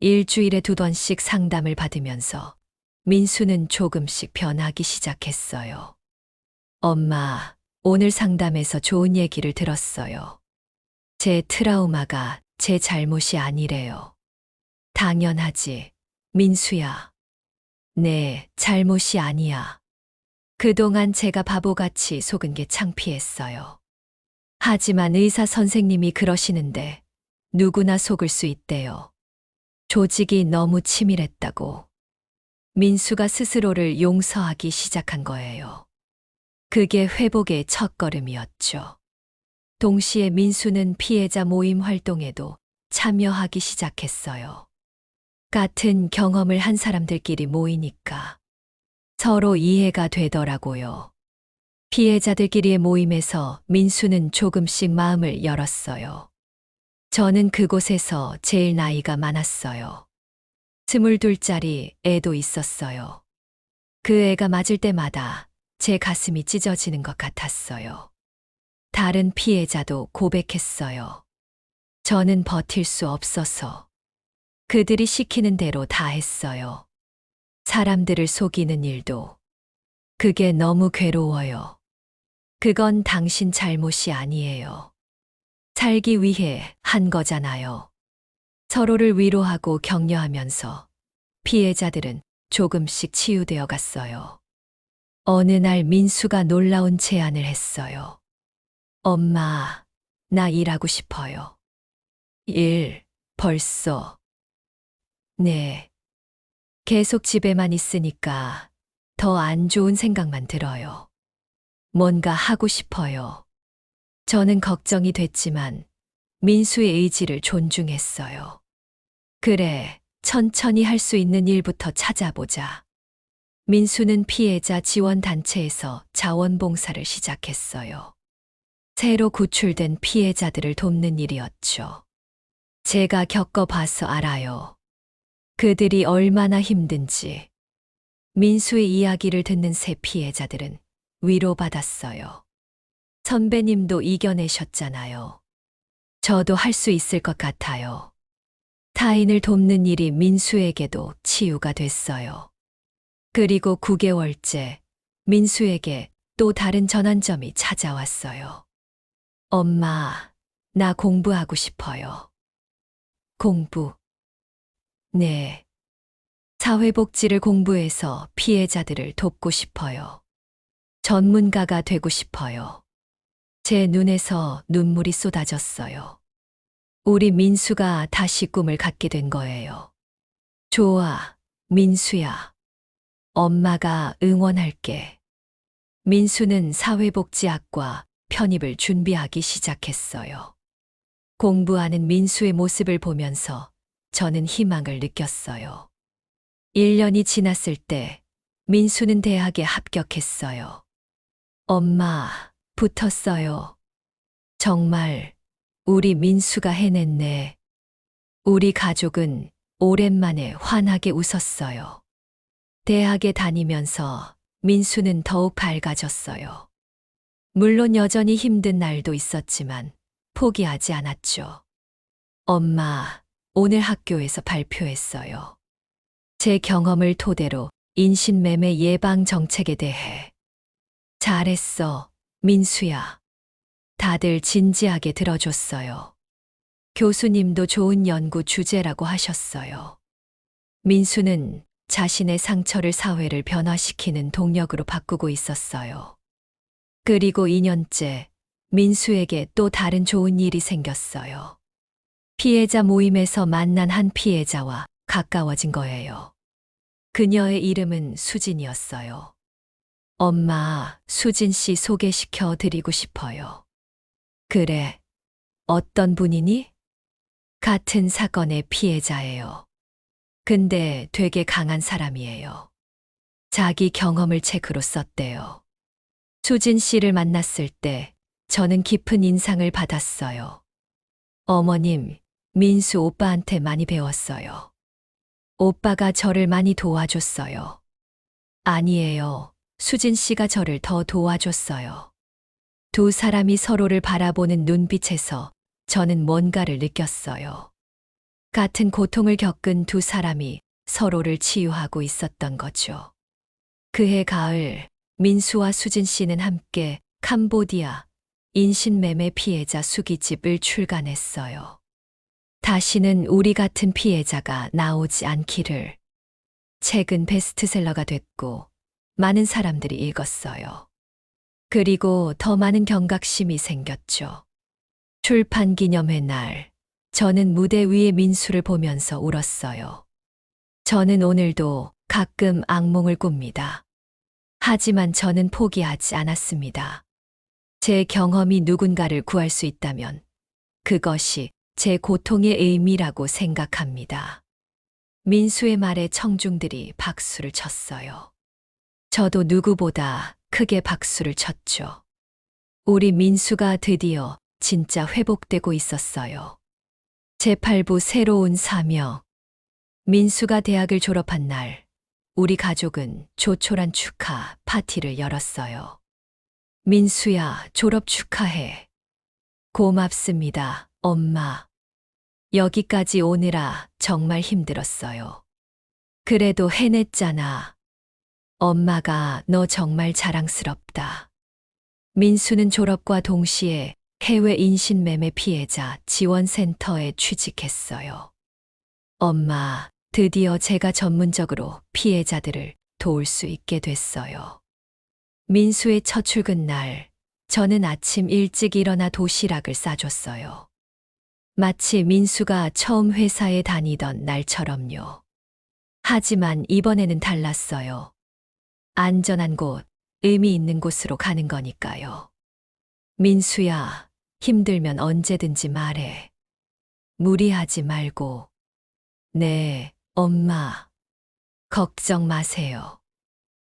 일주일에 2번씩 상담을 받으면서 민수는 조금씩 변하기 시작했어요. 엄마, 오늘 상담에서 좋은 얘기를 들었어요. 제 트라우마가 제 잘못이 아니래요. 당연하지, 민수야. 네, 잘못이 아니야. 그동안 제가 바보같이 속은 게 창피했어요. 하지만 의사 선생님이 그러시는데 누구나 속을 수 있대요. 조직이 너무 치밀했다고. 민수가 스스로를 용서하기 시작한 거예요. 그게 회복의 첫걸음이었죠. 동시에 민수는 피해자 모임 활동에도 참여하기 시작했어요. 같은 경험을 한 사람들끼리 모이니까 서로 이해가 되더라고요. 피해자들끼리의 모임에서 민수는 조금씩 마음을 열었어요. 저는 그곳에서 제일 나이가 많았어요. 22살짜리 애도 있었어요. 그 애가 맞을 때마다 제 가슴이 찢어지는 것 같았어요. 다른 피해자도 고백했어요. 저는 버틸 수 없어서 그들이 시키는 대로 다 했어요. 사람들을 속이는 일도. 그게 너무 괴로워요. 그건 당신 잘못이 아니에요. 살기 위해 한 거잖아요. 서로를 위로하고 격려하면서 피해자들은 조금씩 치유되어 갔어요. 어느 날 민수가 놀라운 제안을 했어요. 엄마, 나 일하고 싶어요. 일, 벌써. 네. 계속 집에만 있으니까 더 안 좋은 생각만 들어요. 뭔가 하고 싶어요. 저는 걱정이 됐지만 민수의 의지를 존중했어요. 그래, 천천히 할 수 있는 일부터 찾아보자. 민수는 피해자 지원단체에서 자원봉사를 시작했어요. 새로 구출된 피해자들을 돕는 일이었죠. 제가 겪어봐서 알아요. 그들이 얼마나 힘든지. 민수의 이야기를 듣는 새 피해자들은 위로받았어요. 선배님도 이겨내셨잖아요. 저도 할 수 있을 것 같아요. 타인을 돕는 일이 민수에게도 치유가 됐어요. 그리고 9개월째 민수에게 또 다른 전환점이 찾아왔어요. 엄마, 나 공부하고 싶어요. 공부. 네. 사회복지를 공부해서 피해자들을 돕고 싶어요. 전문가가 되고 싶어요. 제 눈에서 눈물이 쏟아졌어요. 우리 민수가 다시 꿈을 갖게 된 거예요. 좋아, 민수야. 엄마가 응원할게. 민수는 사회복지학과 편입을 준비하기 시작했어요. 공부하는 민수의 모습을 보면서 저는 희망을 느꼈어요. 1년이 지났을 때 민수는 대학에 합격했어요. 엄마, 붙었어요. 정말 우리 민수가 해냈네. 우리 가족은 오랜만에 환하게 웃었어요. 대학에 다니면서 민수는 더욱 밝아졌어요. 물론 여전히 힘든 날도 있었지만 포기하지 않았죠. 엄마, 오늘 학교에서 발표했어요. 제 경험을 토대로 인신매매 예방 정책에 대해. 잘했어, 민수야. 다들 진지하게 들어줬어요. 교수님도 좋은 연구 주제라고 하셨어요. 민수는 자신의 상처를 사회를 변화시키는 동력으로 바꾸고 있었어요. 그리고 2년째 민수에게 또 다른 좋은 일이 생겼어요. 피해자 모임에서 만난 한 피해자와 가까워진 거예요. 그녀의 이름은 수진이었어요. 엄마, 수진 씨 소개시켜 드리고 싶어요. 그래, 어떤 분이니? 같은 사건의 피해자예요. 근데 되게 강한 사람이에요. 자기 경험을 책으로 썼대요. 수진 씨를 만났을 때 저는 깊은 인상을 받았어요. 어머님, 민수 오빠한테 많이 배웠어요. 오빠가 저를 많이 도와줬어요. 아니에요. 수진 씨가 저를 더 도와줬어요. 두 사람이 서로를 바라보는 눈빛에서 저는 뭔가를 느꼈어요. 같은 고통을 겪은 두 사람이 서로를 치유하고 있었던 거죠. 그해 가을, 민수와 수진 씨는 함께 캄보디아 인신매매 피해자 수기집을 출간했어요. 다시는 우리 같은 피해자가 나오지 않기를. 책은 베스트셀러가 됐고 많은 사람들이 읽었어요. 그리고 더 많은 경각심이 생겼죠. 출판 기념회 날, 저는 무대 위의 민수를 보면서 울었어요. 저는 오늘도 가끔 악몽을 꿉니다. 하지만 저는 포기하지 않았습니다. 제 경험이 누군가를 구할 수 있다면 그것이 제 고통의 의미라고 생각합니다. 민수의 말에 청중들이 박수를 쳤어요. 저도 누구보다 크게 박수를 쳤죠. 우리 민수가 드디어 진짜 회복되고 있었어요. 제8부 새로운 사명. 민수가 대학을 졸업한 날, 우리 가족은 조촐한 축하 파티를 열었어요. 민수야, 졸업 축하해. 고맙습니다, 엄마. 여기까지 오느라 정말 힘들었어요. 그래도 해냈잖아. 엄마가 너 정말 자랑스럽다. 민수는 졸업과 동시에 해외 인신매매 피해자 지원센터에 취직했어요. 엄마, 드디어 제가 전문적으로 피해자들을 도울 수 있게 됐어요. 민수의 첫 출근 날, 저는 아침 일찍 일어나 도시락을 싸줬어요. 마치 민수가 처음 회사에 다니던 날처럼요. 하지만 이번에는 달랐어요. 안전한 곳, 의미 있는 곳으로 가는 거니까요. 민수야, 힘들면 언제든지 말해. 무리하지 말고. 네, 엄마. 걱정 마세요.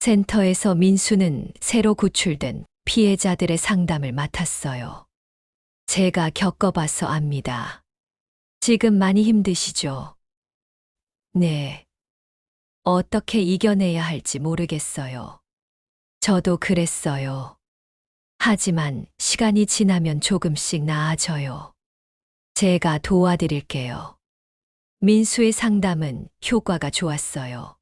센터에서 민수는 새로 구출된 피해자들의 상담을 맡았어요. 제가 겪어봐서 압니다. 지금 많이 힘드시죠? 네. 어떻게 이겨내야 할지 모르겠어요. 저도 그랬어요. 하지만 시간이 지나면 조금씩 나아져요. 제가 도와드릴게요. 민수의 상담은 효과가 좋았어요.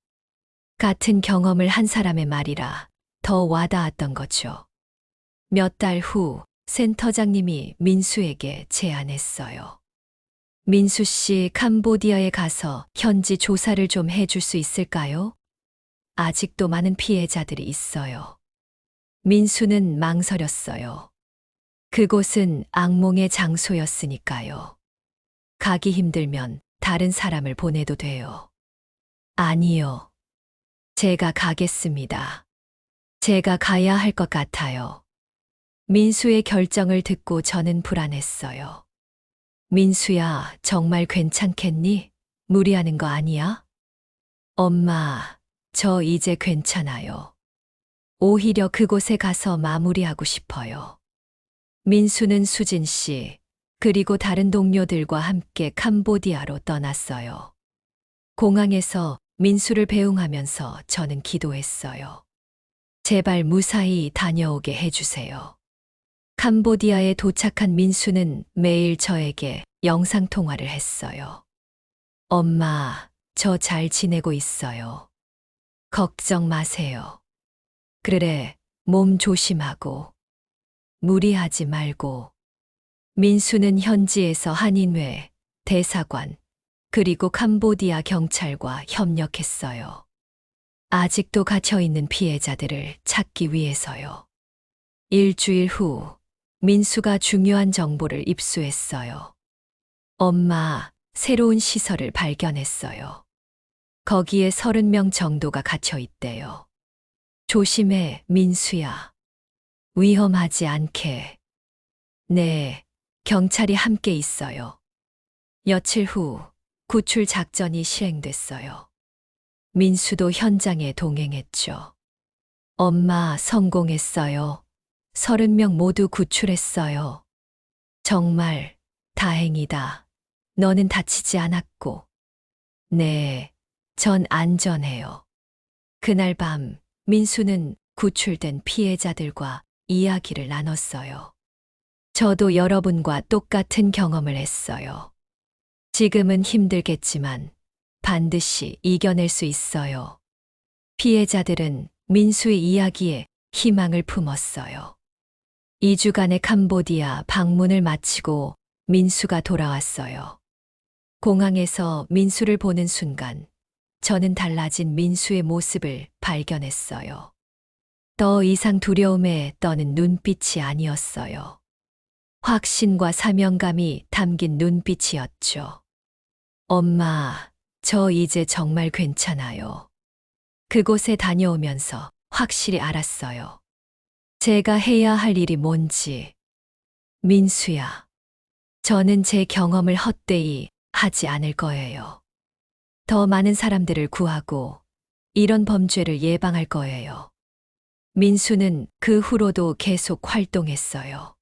같은 경험을 한 사람의 말이라 더 와닿았던 거죠. 몇 달 후 센터장님이 민수에게 제안했어요. 민수 씨 캄보디아에 가서 현지 조사를 좀 해줄 수 있을까요? 아직도 많은 피해자들이 있어요. 민수는 망설였어요. 그곳은 악몽의 장소였으니까요. 가기 힘들면 다른 사람을 보내도 돼요. 아니요. 제가 가겠습니다. 제가 가야 할 것 같아요. 민수의 결정을 듣고 저는 불안했어요. 민수야, 정말 괜찮겠니? 무리하는 거 아니야? 엄마, 저 이제 괜찮아요. 오히려 그곳에 가서 마무리하고 싶어요. 민수는 수진 씨, 그리고 다른 동료들과 함께 캄보디아로 떠났어요. 공항에서 민수를 배웅하면서 저는 기도했어요. 제발 무사히 다녀오게 해주세요. 캄보디아에 도착한 민수는 매일 저에게 영상통화를 했어요. 엄마, 저 잘 지내고 있어요. 걱정 마세요. 그래, 몸 조심하고, 무리하지 말고. 민수는 현지에서 한인회, 대사관, 그리고 캄보디아 경찰과 협력했어요. 아직도 갇혀있는 피해자들을 찾기 위해서요. 일주일 후, 민수가 중요한 정보를 입수했어요. 엄마, 새로운 시설을 발견했어요. 거기에 30명 정도가 갇혀 있대요. 조심해, 민수야. 위험하지 않게. 네, 경찰이 함께 있어요. 며칠 후, 구출 작전이 시행됐어요. 민수도 현장에 동행했죠. 엄마, 성공했어요. 30명 모두 구출했어요. 정말 다행이다. 너는 다치지 않았고. 네, 전 안전해요. 그날 밤, 민수는 구출된 피해자들과 이야기를 나눴어요. 저도 여러분과 똑같은 경험을 했어요. 지금은 힘들겠지만 반드시 이겨낼 수 있어요. 피해자들은 민수의 이야기에 희망을 품었어요. 2주간의 캄보디아 방문을 마치고 민수가 돌아왔어요. 공항에서 민수를 보는 순간 저는 달라진 민수의 모습을 발견했어요. 더 이상 두려움에 떠는 눈빛이 아니었어요. 확신과 사명감이 담긴 눈빛이었죠. 엄마, 저 이제 정말 괜찮아요. 그곳에 다녀오면서 확실히 알았어요. 제가 해야 할 일이 뭔지. 민수야, 저는 제 경험을 헛되이 하지 않을 거예요. 더 많은 사람들을 구하고 이런 범죄를 예방할 거예요. 민수는 그 후로도 계속 활동했어요.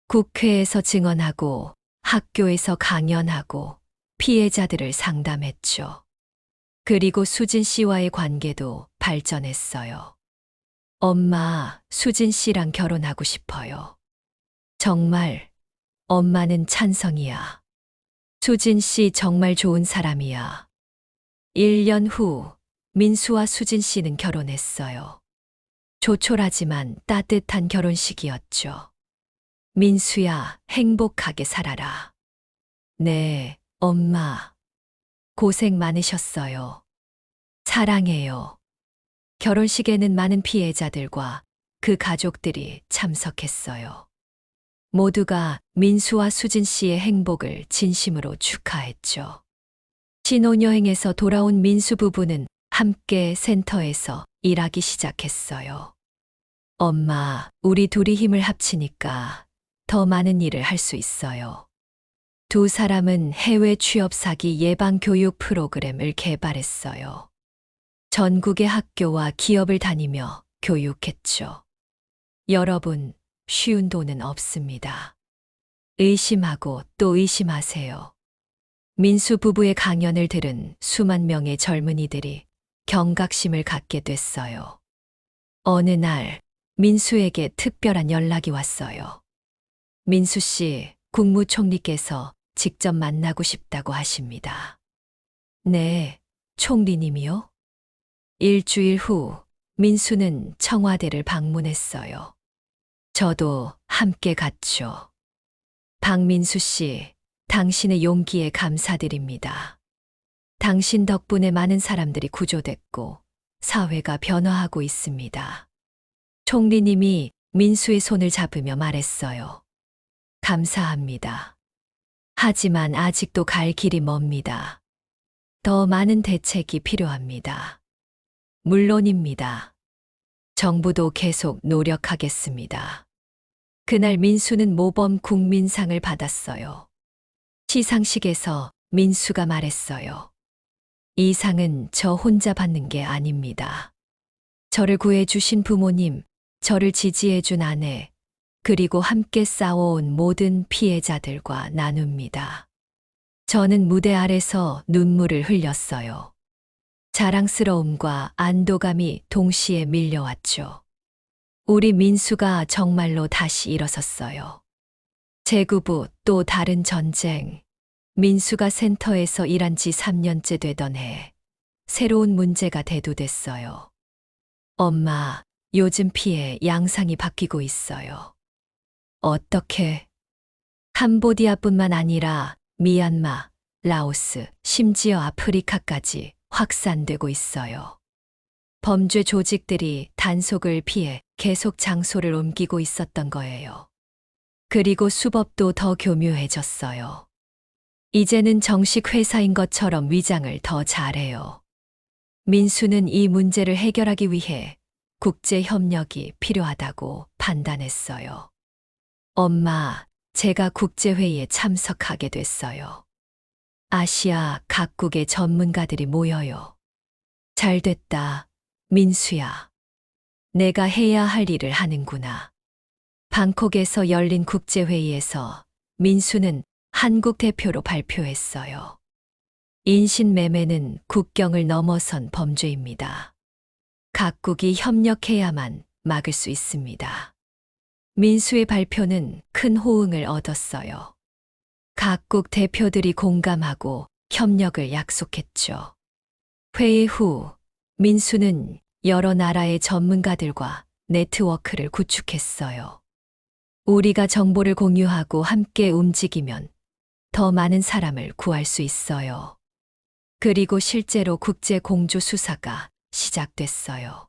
국회에서 증언하고 학교에서 강연하고 피해자들을 상담했죠. 그리고 수진 씨와의 관계도 발전했어요. 엄마, 수진 씨랑 결혼하고 싶어요. 정말, 엄마는 찬성이야. 수진 씨 정말 좋은 사람이야. 1년 후, 민수와 수진 씨는 결혼했어요. 조촐하지만 따뜻한 결혼식이었죠. 민수야, 행복하게 살아라. 네, 엄마. 고생 많으셨어요. 사랑해요. 결혼식에는 많은 피해자들과 그 가족들이 참석했어요. 모두가 민수와 수진 씨의 행복을 진심으로 축하했죠. 신혼여행에서 돌아온 민수 부부는 함께 센터에서 일하기 시작했어요. 엄마, 우리 둘이 힘을 합치니까 더 많은 일을 할 수 있어요. 두 사람은 해외 취업 사기 예방 교육 프로그램을 개발했어요. 전국의 학교와 기업을 다니며 교육했죠. 여러분, 쉬운 돈은 없습니다. 의심하고 또 의심하세요. 민수 부부의 강연을 들은 수만 명의 젊은이들이 경각심을 갖게 됐어요. 어느 날, 민수에게 특별한 연락이 왔어요. 민수 씨, 국무총리께서 직접 만나고 싶다고 하십니다. 네, 총리님이요? 일주일 후, 민수는 청와대를 방문했어요. 저도 함께 갔죠. 박민수 씨, 당신의 용기에 감사드립니다. 당신 덕분에 많은 사람들이 구조됐고, 사회가 변화하고 있습니다. 총리님이 민수의 손을 잡으며 말했어요. 감사합니다. 하지만 아직도 갈 길이 멉니다. 더 많은 대책이 필요합니다. 물론입니다. 정부도 계속 노력하겠습니다. 그날 민수는 모범 국민상을 받았어요. 시상식에서 민수가 말했어요. 이 상은 저 혼자 받는 게 아닙니다. 저를 구해주신 부모님, 저를 지지해준 아내, 그리고 함께 싸워온 모든 피해자들과 나눕니다. 저는 무대 아래서 눈물을 흘렸어요. 자랑스러움과 안도감이 동시에 밀려왔죠. 우리 민수가 정말로 다시 일어섰어요. 재구부 또 다른 전쟁. 민수가 센터에서 일한 지 3년째 되던 해, 새로운 문제가 대두됐어요. 엄마, 요즘 피해 양상이 바뀌고 있어요. 어떻게? 캄보디아뿐만 아니라 미얀마, 라오스, 심지어 아프리카까지 확산되고 있어요. 범죄 조직들이 단속을 피해 계속 장소를 옮기고 있었던 거예요. 그리고 수법도 더 교묘해졌어요. 이제는 정식 회사인 것처럼 위장을 더 잘해요. 민수는 이 문제를 해결하기 위해 국제 협력이 필요하다고 판단했어요. 엄마, 제가 국제회의에 참석하게 됐어요. 아시아 각국의 전문가들이 모여요. 잘 됐다, 민수야. 내가 해야 할 일을 하는구나. 방콕에서 열린 국제회의에서 민수는 한국 대표로 발표했어요. 인신매매는 국경을 넘어선 범죄입니다. 각국이 협력해야만 막을 수 있습니다. 민수의 발표는 큰 호응을 얻었어요. 각국 대표들이 공감하고 협력을 약속했죠. 회의 후 민수는 여러 나라의 전문가들과 네트워크를 구축했어요. 우리가 정보를 공유하고 함께 움직이면 더 많은 사람을 구할 수 있어요. 그리고 실제로 국제 공조 수사가 시작됐어요.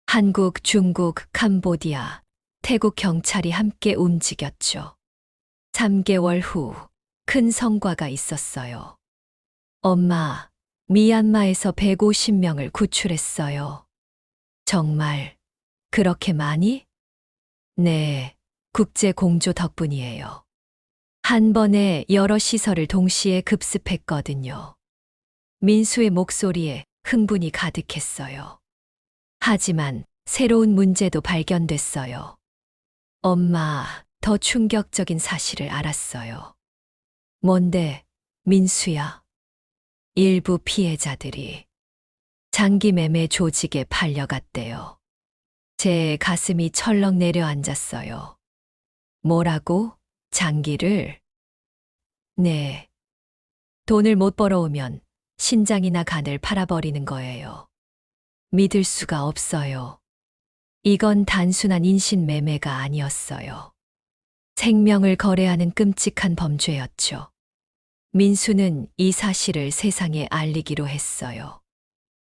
한국, 중국, 캄보디아, 태국 경찰이 함께 움직였죠. 3개월 후 큰 성과가 있었어요. 엄마, 미얀마에서 150명을 구출했어요. 정말 그렇게 많이? 네, 국제 공조 덕분이에요. 한 번에 여러 시설을 동시에 급습했거든요. 민수의 목소리에 흥분이 가득했어요. 하지만 새로운 문제도 발견됐어요. 엄마, 더 충격적인 사실을 알았어요. 뭔데, 민수야? 일부 피해자들이 장기 매매 조직에 팔려갔대요. 제 가슴이 철렁 내려앉았어요. 뭐라고? 장기를? 네. 돈을 못 벌어오면 신장이나 간을 팔아버리는 거예요. 믿을 수가 없어요. 이건 단순한 인신매매가 아니었어요. 생명을 거래하는 끔찍한 범죄였죠. 민수는 이 사실을 세상에 알리기로 했어요.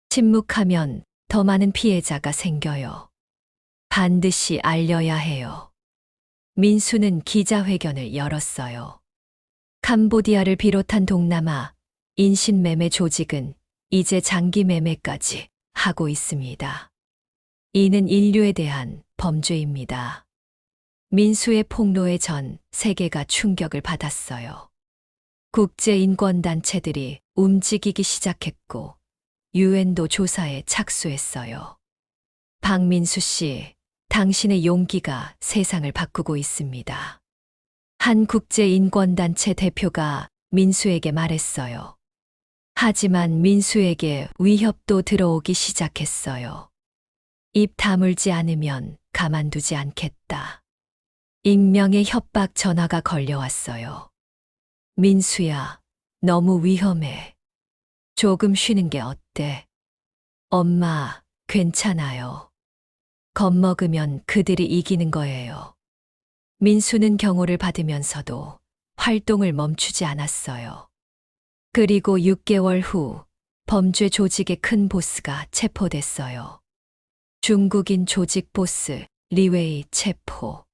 침묵하면 더 많은 피해자가 생겨요. 반드시 알려야 해요. 민수는 기자회견을 열었어요. 캄보디아를 비롯한 동남아 인신매매 조직은 이제 장기매매까지 하고 있습니다. 이는 인류에 대한 범죄입니다. 민수의 폭로에 전 세계가 충격을 받았어요. 국제인권단체들이 움직이기 시작했고, 유엔도 조사에 착수했어요. 박민수 씨, 당신의 용기가 세상을 바꾸고 있습니다. 한 국제인권단체 대표가 민수에게 말했어요. 하지만 민수에게 위협도 들어오기 시작했어요. 입 다물지 않으면 가만두지 않겠다. 익명의 협박 전화가 걸려왔어요. 민수야, 너무 위험해. 조금 쉬는 게 어때? 엄마, 괜찮아요. 겁먹으면 그들이 이기는 거예요. 민수는 경호를 받으면서도 활동을 멈추지 않았어요. 그리고 6개월 후 범죄 조직의 큰 보스가 체포됐어요. 중국인 조직 보스 리웨이 체포.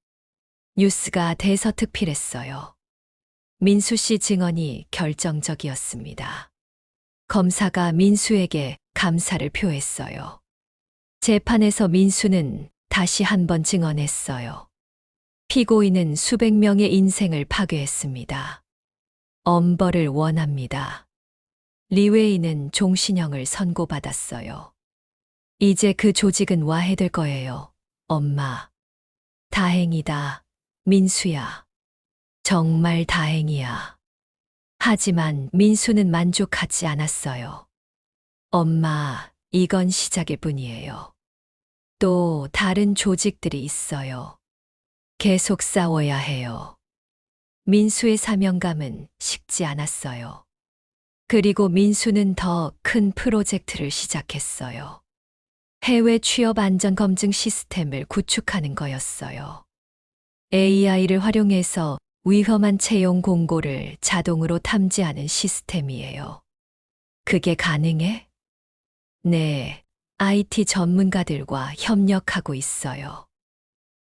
뉴스가 대서특필했어요. 민수 씨 증언이 결정적이었습니다. 검사가 민수에게 감사를 표했어요. 재판에서 민수는 다시 한 번 증언했어요. 피고인은 수백 명의 인생을 파괴했습니다. 엄벌을 원합니다. 리웨이는 종신형을 선고받았어요. 이제 그 조직은 와해될 거예요. 엄마. 다행이다. 민수야. 정말 다행이야. 하지만 민수는 만족하지 않았어요. 엄마, 이건 시작일 뿐이에요. 또 다른 조직들이 있어요. 계속 싸워야 해요. 민수의 사명감은 식지 않았어요. 그리고 민수는 더 큰 프로젝트를 시작했어요. 해외 취업 안전 검증 시스템을 구축하는 거였어요. AI를 활용해서 위험한 채용 공고를 자동으로 탐지하는 시스템이에요. 그게 가능해? 네, IT 전문가들과 협력하고 있어요.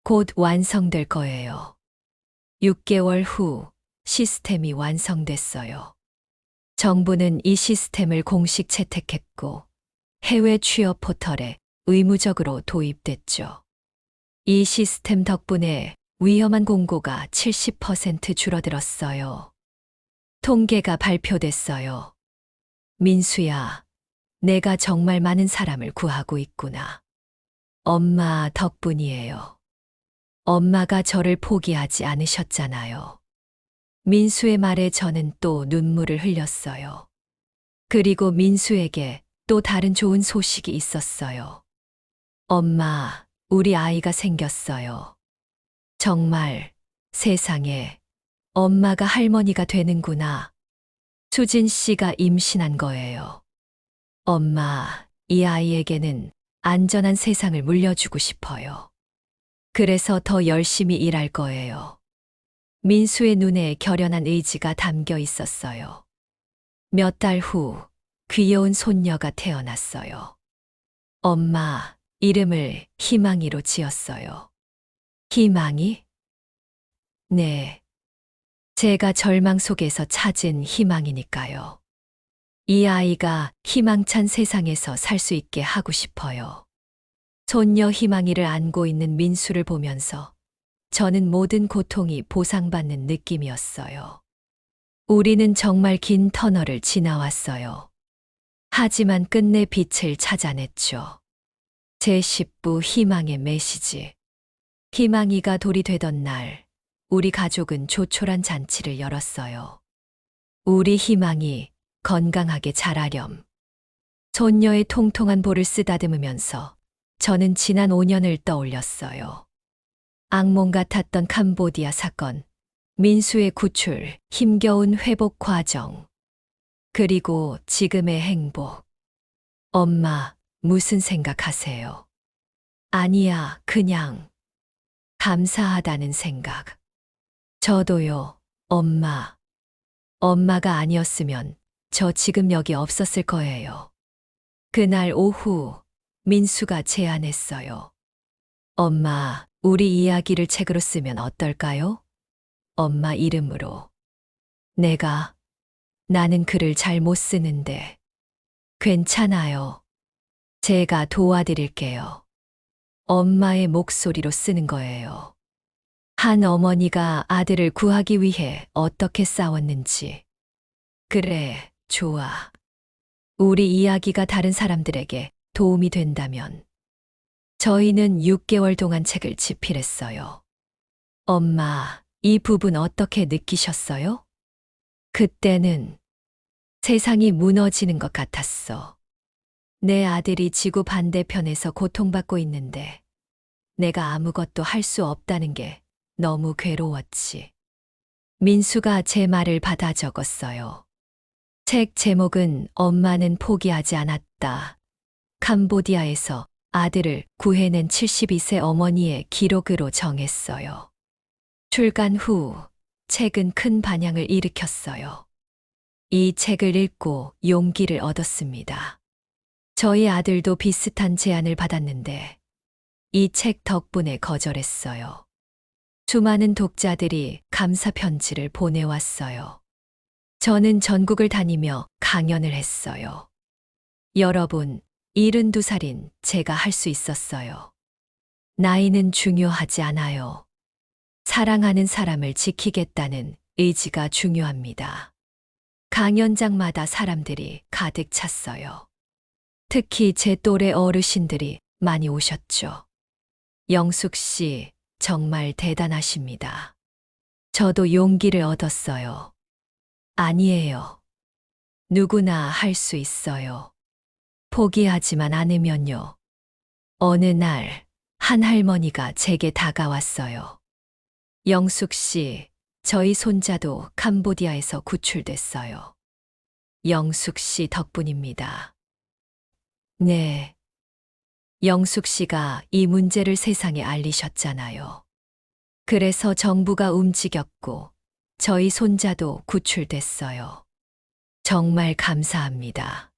곧 완성될 거예요. 6개월 후 시스템이 완성됐어요. 정부는 이 시스템을 공식 채택했고 해외 취업 포털에 의무적으로 도입됐죠. 이 시스템 덕분에 위험한 공고가 70% 줄어들었어요. 통계가 발표됐어요. 민수야, 내가 정말 많은 사람을 구하고 있구나. 엄마 덕분이에요. 엄마가 저를 포기하지 않으셨잖아요. 민수의 말에 저는 또 눈물을 흘렸어요. 그리고 민수에게 또 다른 좋은 소식이 있었어요. 엄마, 우리 아이가 생겼어요. 정말 세상에 엄마가 할머니가 되는구나. 수진 씨가 임신한 거예요. 엄마, 이 아이에게는 안전한 세상을 물려주고 싶어요. 그래서 더 열심히 일할 거예요. 민수의 눈에 결연한 의지가 담겨 있었어요. 몇 달 후 귀여운 손녀가 태어났어요. 엄마, 이름을 희망이로 지었어요. 희망이? 네. 제가 절망 속에서 찾은 희망이니까요. 이 아이가 희망찬 세상에서 살 수 있게 하고 싶어요. 손녀 희망이를 안고 있는 민수를 보면서 저는 모든 고통이 보상받는 느낌이었어요. 우리는 정말 긴 터널을 지나왔어요. 하지만 끝내 빛을 찾아냈죠. 제10부 희망의 메시지. 희망이가 돌이 되던 날, 우리 가족은 조촐한 잔치를 열었어요. 우리 희망이 건강하게 자라렴. 손녀의 통통한 볼을 쓰다듬으면서 저는 지난 5년을 떠올렸어요. 악몽 같았던 캄보디아 사건, 민수의 구출, 힘겨운 회복 과정, 그리고 지금의 행복. 엄마, 무슨 생각하세요? 아니야, 그냥 감사하다는 생각. 저도요, 엄마. 엄마가 아니었으면 저 지금 여기 없었을 거예요. 그날 오후 민수가 제안했어요. 엄마, 우리 이야기를 책으로 쓰면 어떨까요? 엄마 이름으로. 나는 글을 잘 못 쓰는데. 괜찮아요. 제가 도와드릴게요. 엄마의 목소리로 쓰는 거예요. 한 어머니가 아들을 구하기 위해 어떻게 싸웠는지. 그래, 좋아. 우리 이야기가 다른 사람들에게 도움이 된다면. 저희는 6개월 동안 책을 집필했어요. 엄마, 이 부분 어떻게 느끼셨어요? 그때는 세상이 무너지는 것 같았어. 내 아들이 지구 반대편에서 고통받고 있는데 내가 아무것도 할 수 없다는 게 너무 괴로웠지. 민수가 제 말을 받아 적었어요. 책 제목은 엄마는 포기하지 않았다. 캄보디아에서 아들을 구해낸 72세 어머니의 기록으로 정했어요. 출간 후 책은 큰 반향을 일으켰어요. 이 책을 읽고 용기를 얻었습니다. 저희 아들도 비슷한 제안을 받았는데 이 책 덕분에 거절했어요. 수많은 독자들이 감사 편지를 보내왔어요. 저는 전국을 다니며 강연을 했어요. 여러분, 72살인 제가 할 수 있었어요. 나이는 중요하지 않아요. 사랑하는 사람을 지키겠다는 의지가 중요합니다. 강연장마다 사람들이 가득 찼어요. 특히 제 또래 어르신들이 많이 오셨죠. 영숙 씨, 정말 대단하십니다. 저도 용기를 얻었어요. 아니에요. 누구나 할 수 있어요. 포기하지만 않으면요. 어느 날, 한 할머니가 제게 다가왔어요. 영숙 씨, 저희 손자도 캄보디아에서 구출됐어요. 영숙 씨 덕분입니다. 네. 영숙 씨가 이 문제를 세상에 알리셨잖아요. 그래서 정부가 움직였고, 저희 손자도 구출됐어요. 정말 감사합니다.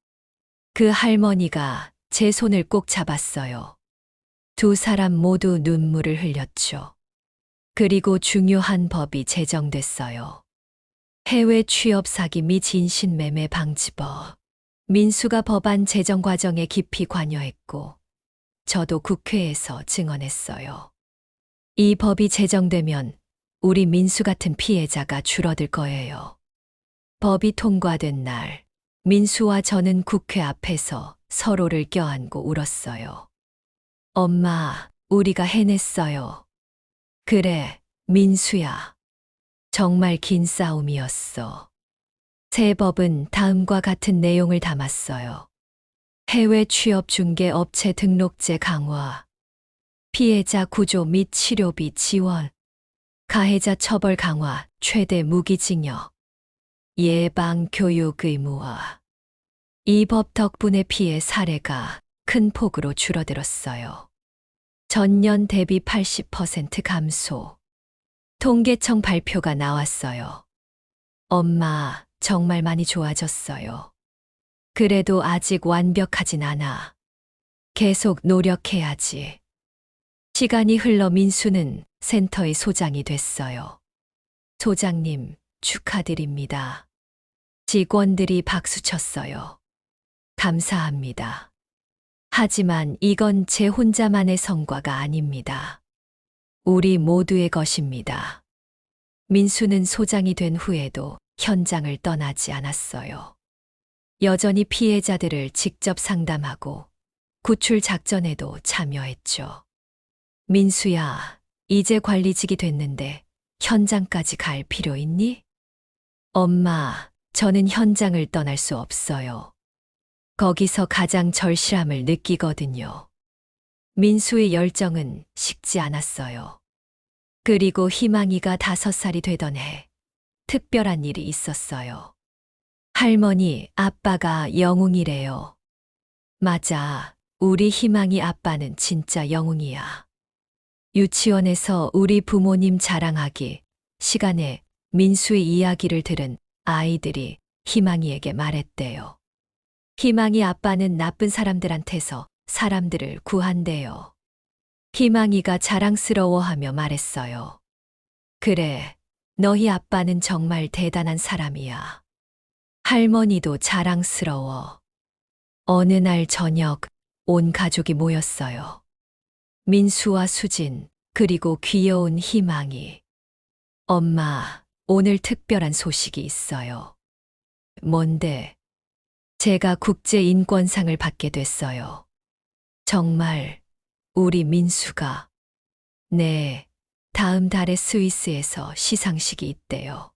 그 할머니가 제 손을 꼭 잡았어요. 두 사람 모두 눈물을 흘렸죠. 그리고 중요한 법이 제정됐어요. 해외 취업 사기 및 인신매매 방지법. 민수가 법안 제정 과정에 깊이 관여했고, 저도 국회에서 증언했어요. 이 법이 제정되면 우리 민수 같은 피해자가 줄어들 거예요. 법이 통과된 날, 민수와 저는 국회 앞에서 서로를 껴안고 울었어요. 엄마, 우리가 해냈어요. 그래, 민수야. 정말 긴 싸움이었어. 새 법은 다음과 같은 내용을 담았어요. 해외 취업 중개 업체 등록제 강화, 피해자 구조 및 치료비 지원, 가해자 처벌 강화, 최대 무기징역, 예방 교육 의무화. 이 법 덕분에 피해 사례가 큰 폭으로 줄어들었어요. 전년 대비 80% 감소. 통계청 발표가 나왔어요. 엄마, 정말 많이 좋아졌어요. 그래도 아직 완벽하진 않아. 계속 노력해야지. 시간이 흘러 민수는 센터의 소장이 됐어요. 소장님, 축하드립니다. 직원들이 박수쳤어요. 감사합니다. 하지만 이건 제 혼자만의 성과가 아닙니다. 우리 모두의 것입니다. 민수는 소장이 된 후에도 현장을 떠나지 않았어요. 여전히 피해자들을 직접 상담하고 구출 작전에도 참여했죠. 민수야, 이제 관리직이 됐는데 현장까지 갈 필요 있니? 엄마, 저는 현장을 떠날 수 없어요. 거기서 가장 절실함을 느끼거든요. 민수의 열정은 식지 않았어요. 그리고 희망이가 5살이 되던 해, 특별한 일이 있었어요. 할머니, 아빠가 영웅이래요. 맞아, 우리 희망이 아빠는 진짜 영웅이야. 유치원에서 우리 부모님 자랑하기 시간에 민수의 이야기를 들은 아이들이 희망이에게 말했대요. 희망이 아빠는 나쁜 사람들한테서 사람들을 구한대요. 희망이가 자랑스러워하며 말했어요. 그래, 너희 아빠는 정말 대단한 사람이야. 할머니도 자랑스러워. 어느 날 저녁, 온 가족이 모였어요. 민수와 수진, 그리고 귀여운 희망이. 엄마, 오늘 특별한 소식이 있어요. 뭔데? 제가 국제인권상을 받게 됐어요. 정말, 우리 민수가. 네, 다음 달에 스위스에서 시상식이 있대요.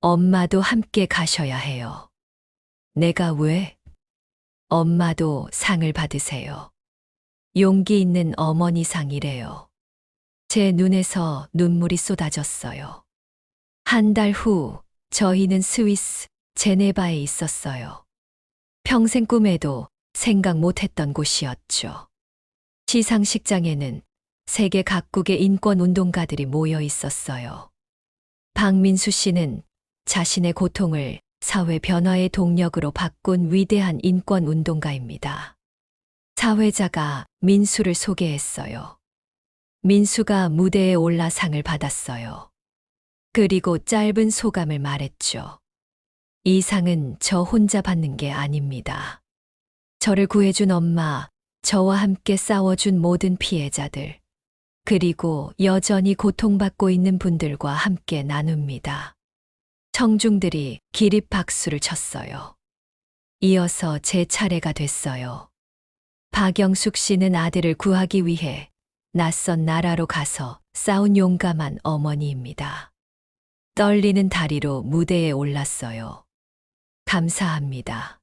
엄마도 함께 가셔야 해요. 내가 왜? 엄마도 상을 받으세요. 용기 있는 어머니상이래요. 제 눈에서 눈물이 쏟아졌어요. 한 달 후, 저희는 스위스, 제네바에 있었어요. 평생 꿈에도 생각 못했던 곳이었죠. 시상식장에는 세계 각국의 인권운동가들이 모여 있었어요. 박민수 씨는 자신의 고통을 사회 변화의 동력으로 바꾼 위대한 인권운동가입니다. 사회자가 민수를 소개했어요. 민수가 무대에 올라 상을 받았어요. 그리고 짧은 소감을 말했죠. 이 상은 저 혼자 받는 게 아닙니다. 저를 구해준 엄마, 저와 함께 싸워준 모든 피해자들, 그리고 여전히 고통받고 있는 분들과 함께 나눕니다. 청중들이 기립 박수를 쳤어요. 이어서 제 차례가 됐어요. 박영숙 씨는 아들을 구하기 위해 낯선 나라로 가서 싸운 용감한 어머니입니다. 떨리는 다리로 무대에 올랐어요. 감사합니다.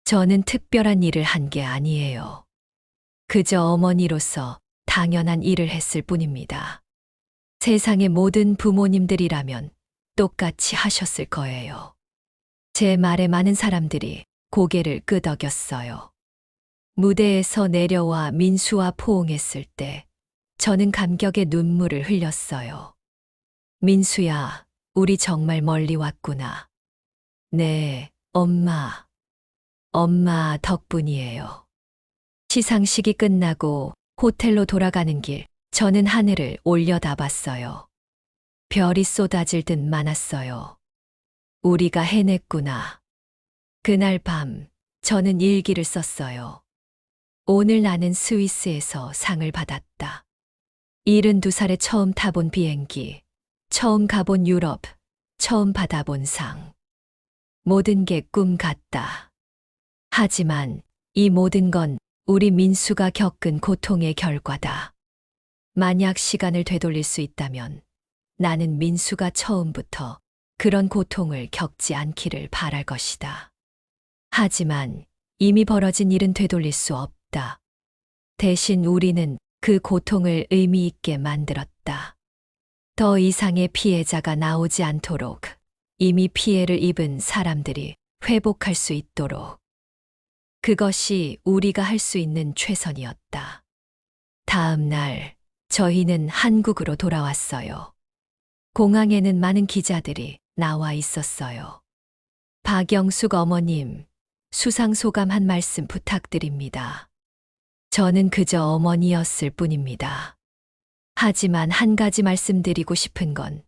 저는 특별한 일을 한 게 아니에요. 그저 어머니로서 당연한 일을 했을 뿐입니다. 세상의 모든 부모님들이라면 똑같이 하셨을 거예요. 제 말에 많은 사람들이 고개를 끄덕였어요. 무대에서 내려와 민수와 포옹했을 때 저는 감격의 눈물을 흘렸어요. 민수야, 우리 정말 멀리 왔구나. 네, 엄마. 엄마 덕분이에요. 시상식이 끝나고 호텔로 돌아가는 길, 저는 하늘을 올려다봤어요. 별이 쏟아질 듯 많았어요. 우리가 해냈구나. 그날 밤, 저는 일기를 썼어요. 오늘 나는 스위스에서 상을 받았다. 72살에 처음 타본 비행기, 처음 가본 유럽, 처음 받아본 상. 모든 게 꿈 같다. 하지만 이 모든 건 우리 민수가 겪은 고통의 결과다. 만약 시간을 되돌릴 수 있다면 나는 민수가 처음부터 그런 고통을 겪지 않기를 바랄 것이다. 하지만 이미 벌어진 일은 되돌릴 수 없다. 대신 우리는 그 고통을 의미 있게 만들었다. 더 이상의 피해자가 나오지 않도록, 이미 피해를 입은 사람들이 회복할 수 있도록. 그것이 우리가 할 수 있는 최선이었다. 다음 날, 저희는 한국으로 돌아왔어요. 공항에는 많은 기자들이 나와 있었어요. 박영숙 어머님, 수상 소감 한 말씀 부탁드립니다. 저는 그저 어머니였을 뿐입니다. 하지만 한 가지 말씀드리고 싶은 건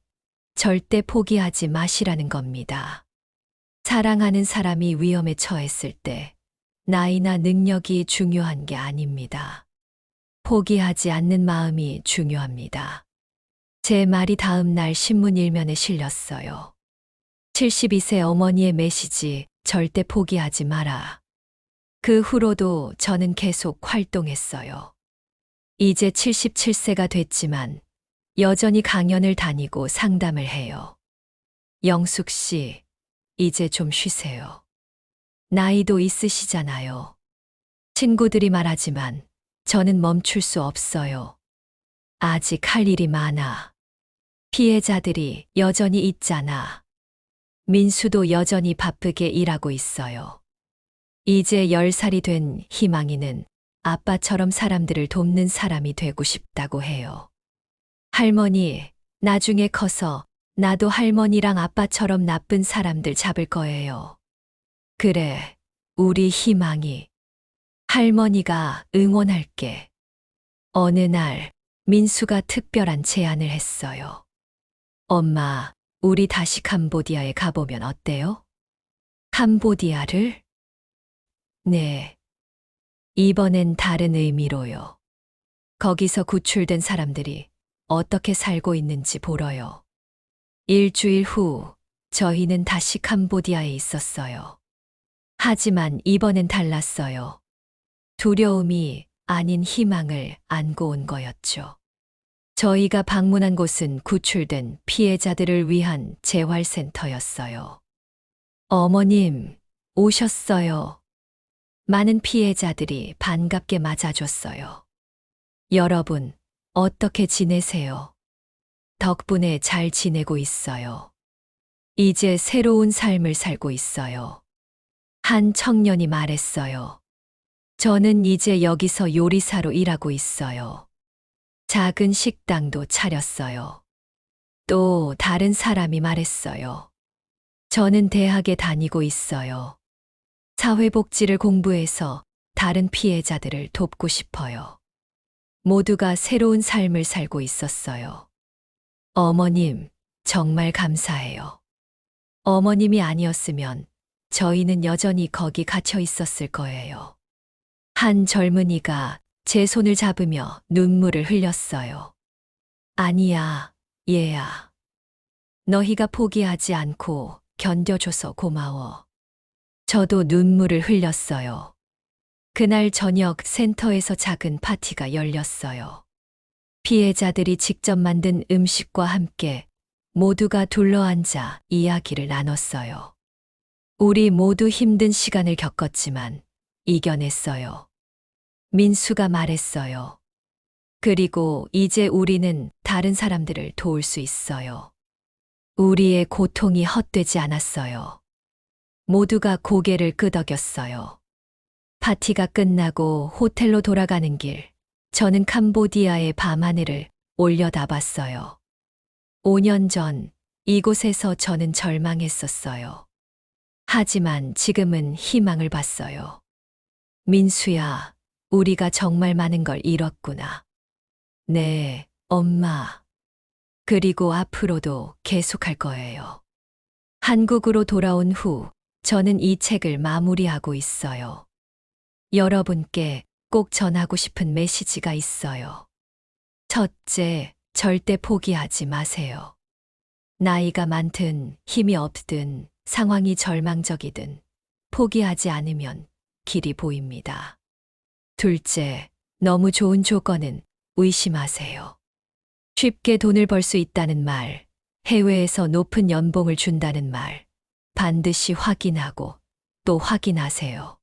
절대 포기하지 마시라는 겁니다. 사랑하는 사람이 위험에 처했을 때 나이나 능력이 중요한 게 아닙니다. 포기하지 않는 마음이 중요합니다. 제 말이 다음 날 신문 일면에 실렸어요. 72세 어머니의 메시지, 절대 포기하지 마라. 그 후로도 저는 계속 활동했어요. 이제 77세가 됐지만 여전히 강연을 다니고 상담을 해요. 영숙 씨, 이제 좀 쉬세요. 나이도 있으시잖아요. 친구들이 말하지만 저는 멈출 수 없어요. 아직 할 일이 많아. 피해자들이 여전히 있잖아. 민수도 여전히 바쁘게 일하고 있어요. 이제 10살이 된 희망이는 아빠처럼 사람들을 돕는 사람이 되고 싶다고 해요. 할머니, 나중에 커서 나도 할머니랑 아빠처럼 나쁜 사람들 잡을 거예요. 그래, 우리 희망이. 할머니가 응원할게. 어느 날, 민수가 특별한 제안을 했어요. 엄마, 우리 다시 캄보디아에 가보면 어때요? 캄보디아를? 네. 이번엔 다른 의미로요. 거기서 구출된 사람들이 어떻게 살고 있는지 보러요. 일주일 후, 저희는 다시 캄보디아에 있었어요. 하지만 이번엔 달랐어요. 두려움이 아닌 희망을 안고 온 거였죠. 저희가 방문한 곳은 구출된 피해자들을 위한 재활센터였어요. 어머님, 오셨어요. 많은 피해자들이 반갑게 맞아줬어요. 여러분, 어떻게 지내세요? 덕분에 잘 지내고 있어요. 이제 새로운 삶을 살고 있어요. 한 청년이 말했어요. 저는 이제 여기서 요리사로 일하고 있어요. 작은 식당도 차렸어요. 또 다른 사람이 말했어요. 저는 대학에 다니고 있어요. 사회복지를 공부해서 다른 피해자들을 돕고 싶어요. 모두가 새로운 삶을 살고 있었어요. 어머님, 정말 감사해요. 어머님이 아니었으면 저희는 여전히 거기 갇혀 있었을 거예요. 한 젊은이가 제 손을 잡으며 눈물을 흘렸어요. 아니야, 얘야. 너희가 포기하지 않고 견뎌줘서 고마워. 저도 눈물을 흘렸어요. 그날 저녁 센터에서 작은 파티가 열렸어요. 피해자들이 직접 만든 음식과 함께 모두가 둘러앉아 이야기를 나눴어요. 우리 모두 힘든 시간을 겪었지만 이겨냈어요. 민수가 말했어요. 그리고 이제 우리는 다른 사람들을 도울 수 있어요. 우리의 고통이 헛되지 않았어요. 모두가 고개를 끄덕였어요. 파티가 끝나고 호텔로 돌아가는 길, 저는 캄보디아의 밤하늘을 올려다봤어요. 5년 전 이곳에서 저는 절망했었어요. 하지만 지금은 희망을 봤어요. 민수야, 우리가 정말 많은 걸 잃었구나. 네, 엄마. 그리고 앞으로도 계속할 거예요. 한국으로 돌아온 후 저는 이 책을 마무리하고 있어요. 여러분께 꼭 전하고 싶은 메시지가 있어요. 첫째, 절대 포기하지 마세요. 나이가 많든 힘이 없든 상황이 절망적이든 포기하지 않으면 길이 보입니다. 둘째, 너무 좋은 조건은 의심하세요. 쉽게 돈을 벌 수 있다는 말, 해외에서 높은 연봉을 준다는 말, 반드시 확인하고 또 확인하세요.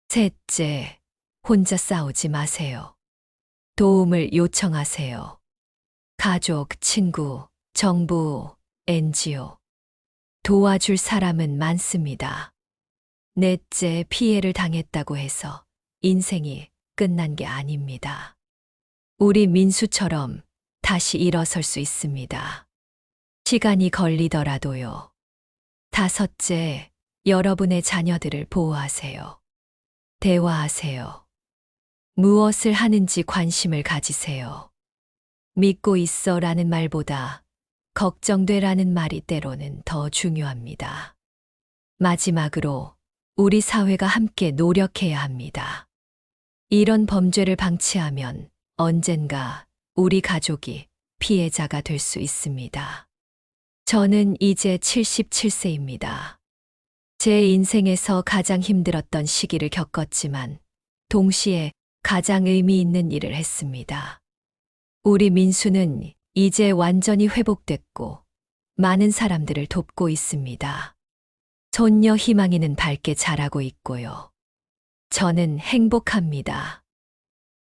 셋째, 혼자 싸우지 마세요. 도움을 요청하세요. 가족, 친구, 정부, NGO. 도와줄 사람은 많습니다. 넷째, 피해를 당했다고 해서 인생이 끝난 게 아닙니다. 우리 민수처럼 다시 일어설 수 있습니다. 시간이 걸리더라도요. 다섯째, 여러분의 자녀들을 보호하세요. 대화하세요. 무엇을 하는지 관심을 가지세요. 믿고 있어 라는 말보다 걱정돼 라는 말이 때로는 더 중요합니다. 마지막으로 우리 사회가 함께 노력해야 합니다. 이런 범죄를 방치하면 언젠가 우리 가족이 피해자가 될 수 있습니다. 저는 이제 77세입니다. 제 인생에서 가장 힘들었던 시기를 겪었지만 동시에 가장 의미 있는 일을 했습니다. 우리 민수는 이제 완전히 회복됐고 많은 사람들을 돕고 있습니다. 손녀 희망이는 밝게 자라고 있고요. 저는 행복합니다.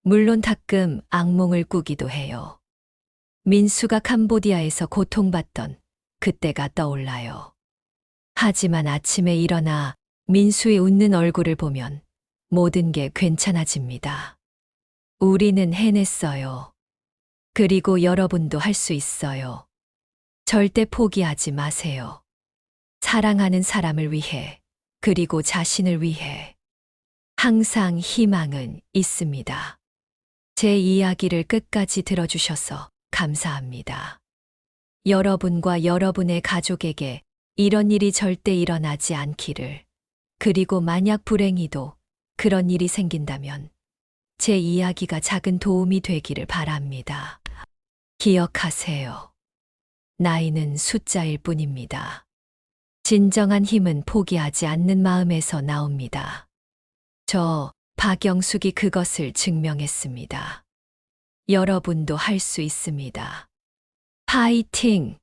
물론 가끔 악몽을 꾸기도 해요. 민수가 캄보디아에서 고통받던 그때가 떠올라요. 하지만 아침에 일어나 민수의 웃는 얼굴을 보면 모든 게 괜찮아집니다. 우리는 해냈어요. 그리고 여러분도 할 수 있어요. 절대 포기하지 마세요. 사랑하는 사람을 위해, 그리고 자신을 위해. 항상 희망은 있습니다. 제 이야기를 끝까지 들어주셔서 감사합니다. 여러분과 여러분의 가족에게 이런 일이 절대 일어나지 않기를, 그리고 만약 불행히도 그런 일이 생긴다면 제 이야기가 작은 도움이 되기를 바랍니다. 기억하세요. 나이는 숫자일 뿐입니다. 진정한 힘은 포기하지 않는 마음에서 나옵니다. 저 박영숙이 그것을 증명했습니다. 여러분도 할 수 있습니다. 파이팅!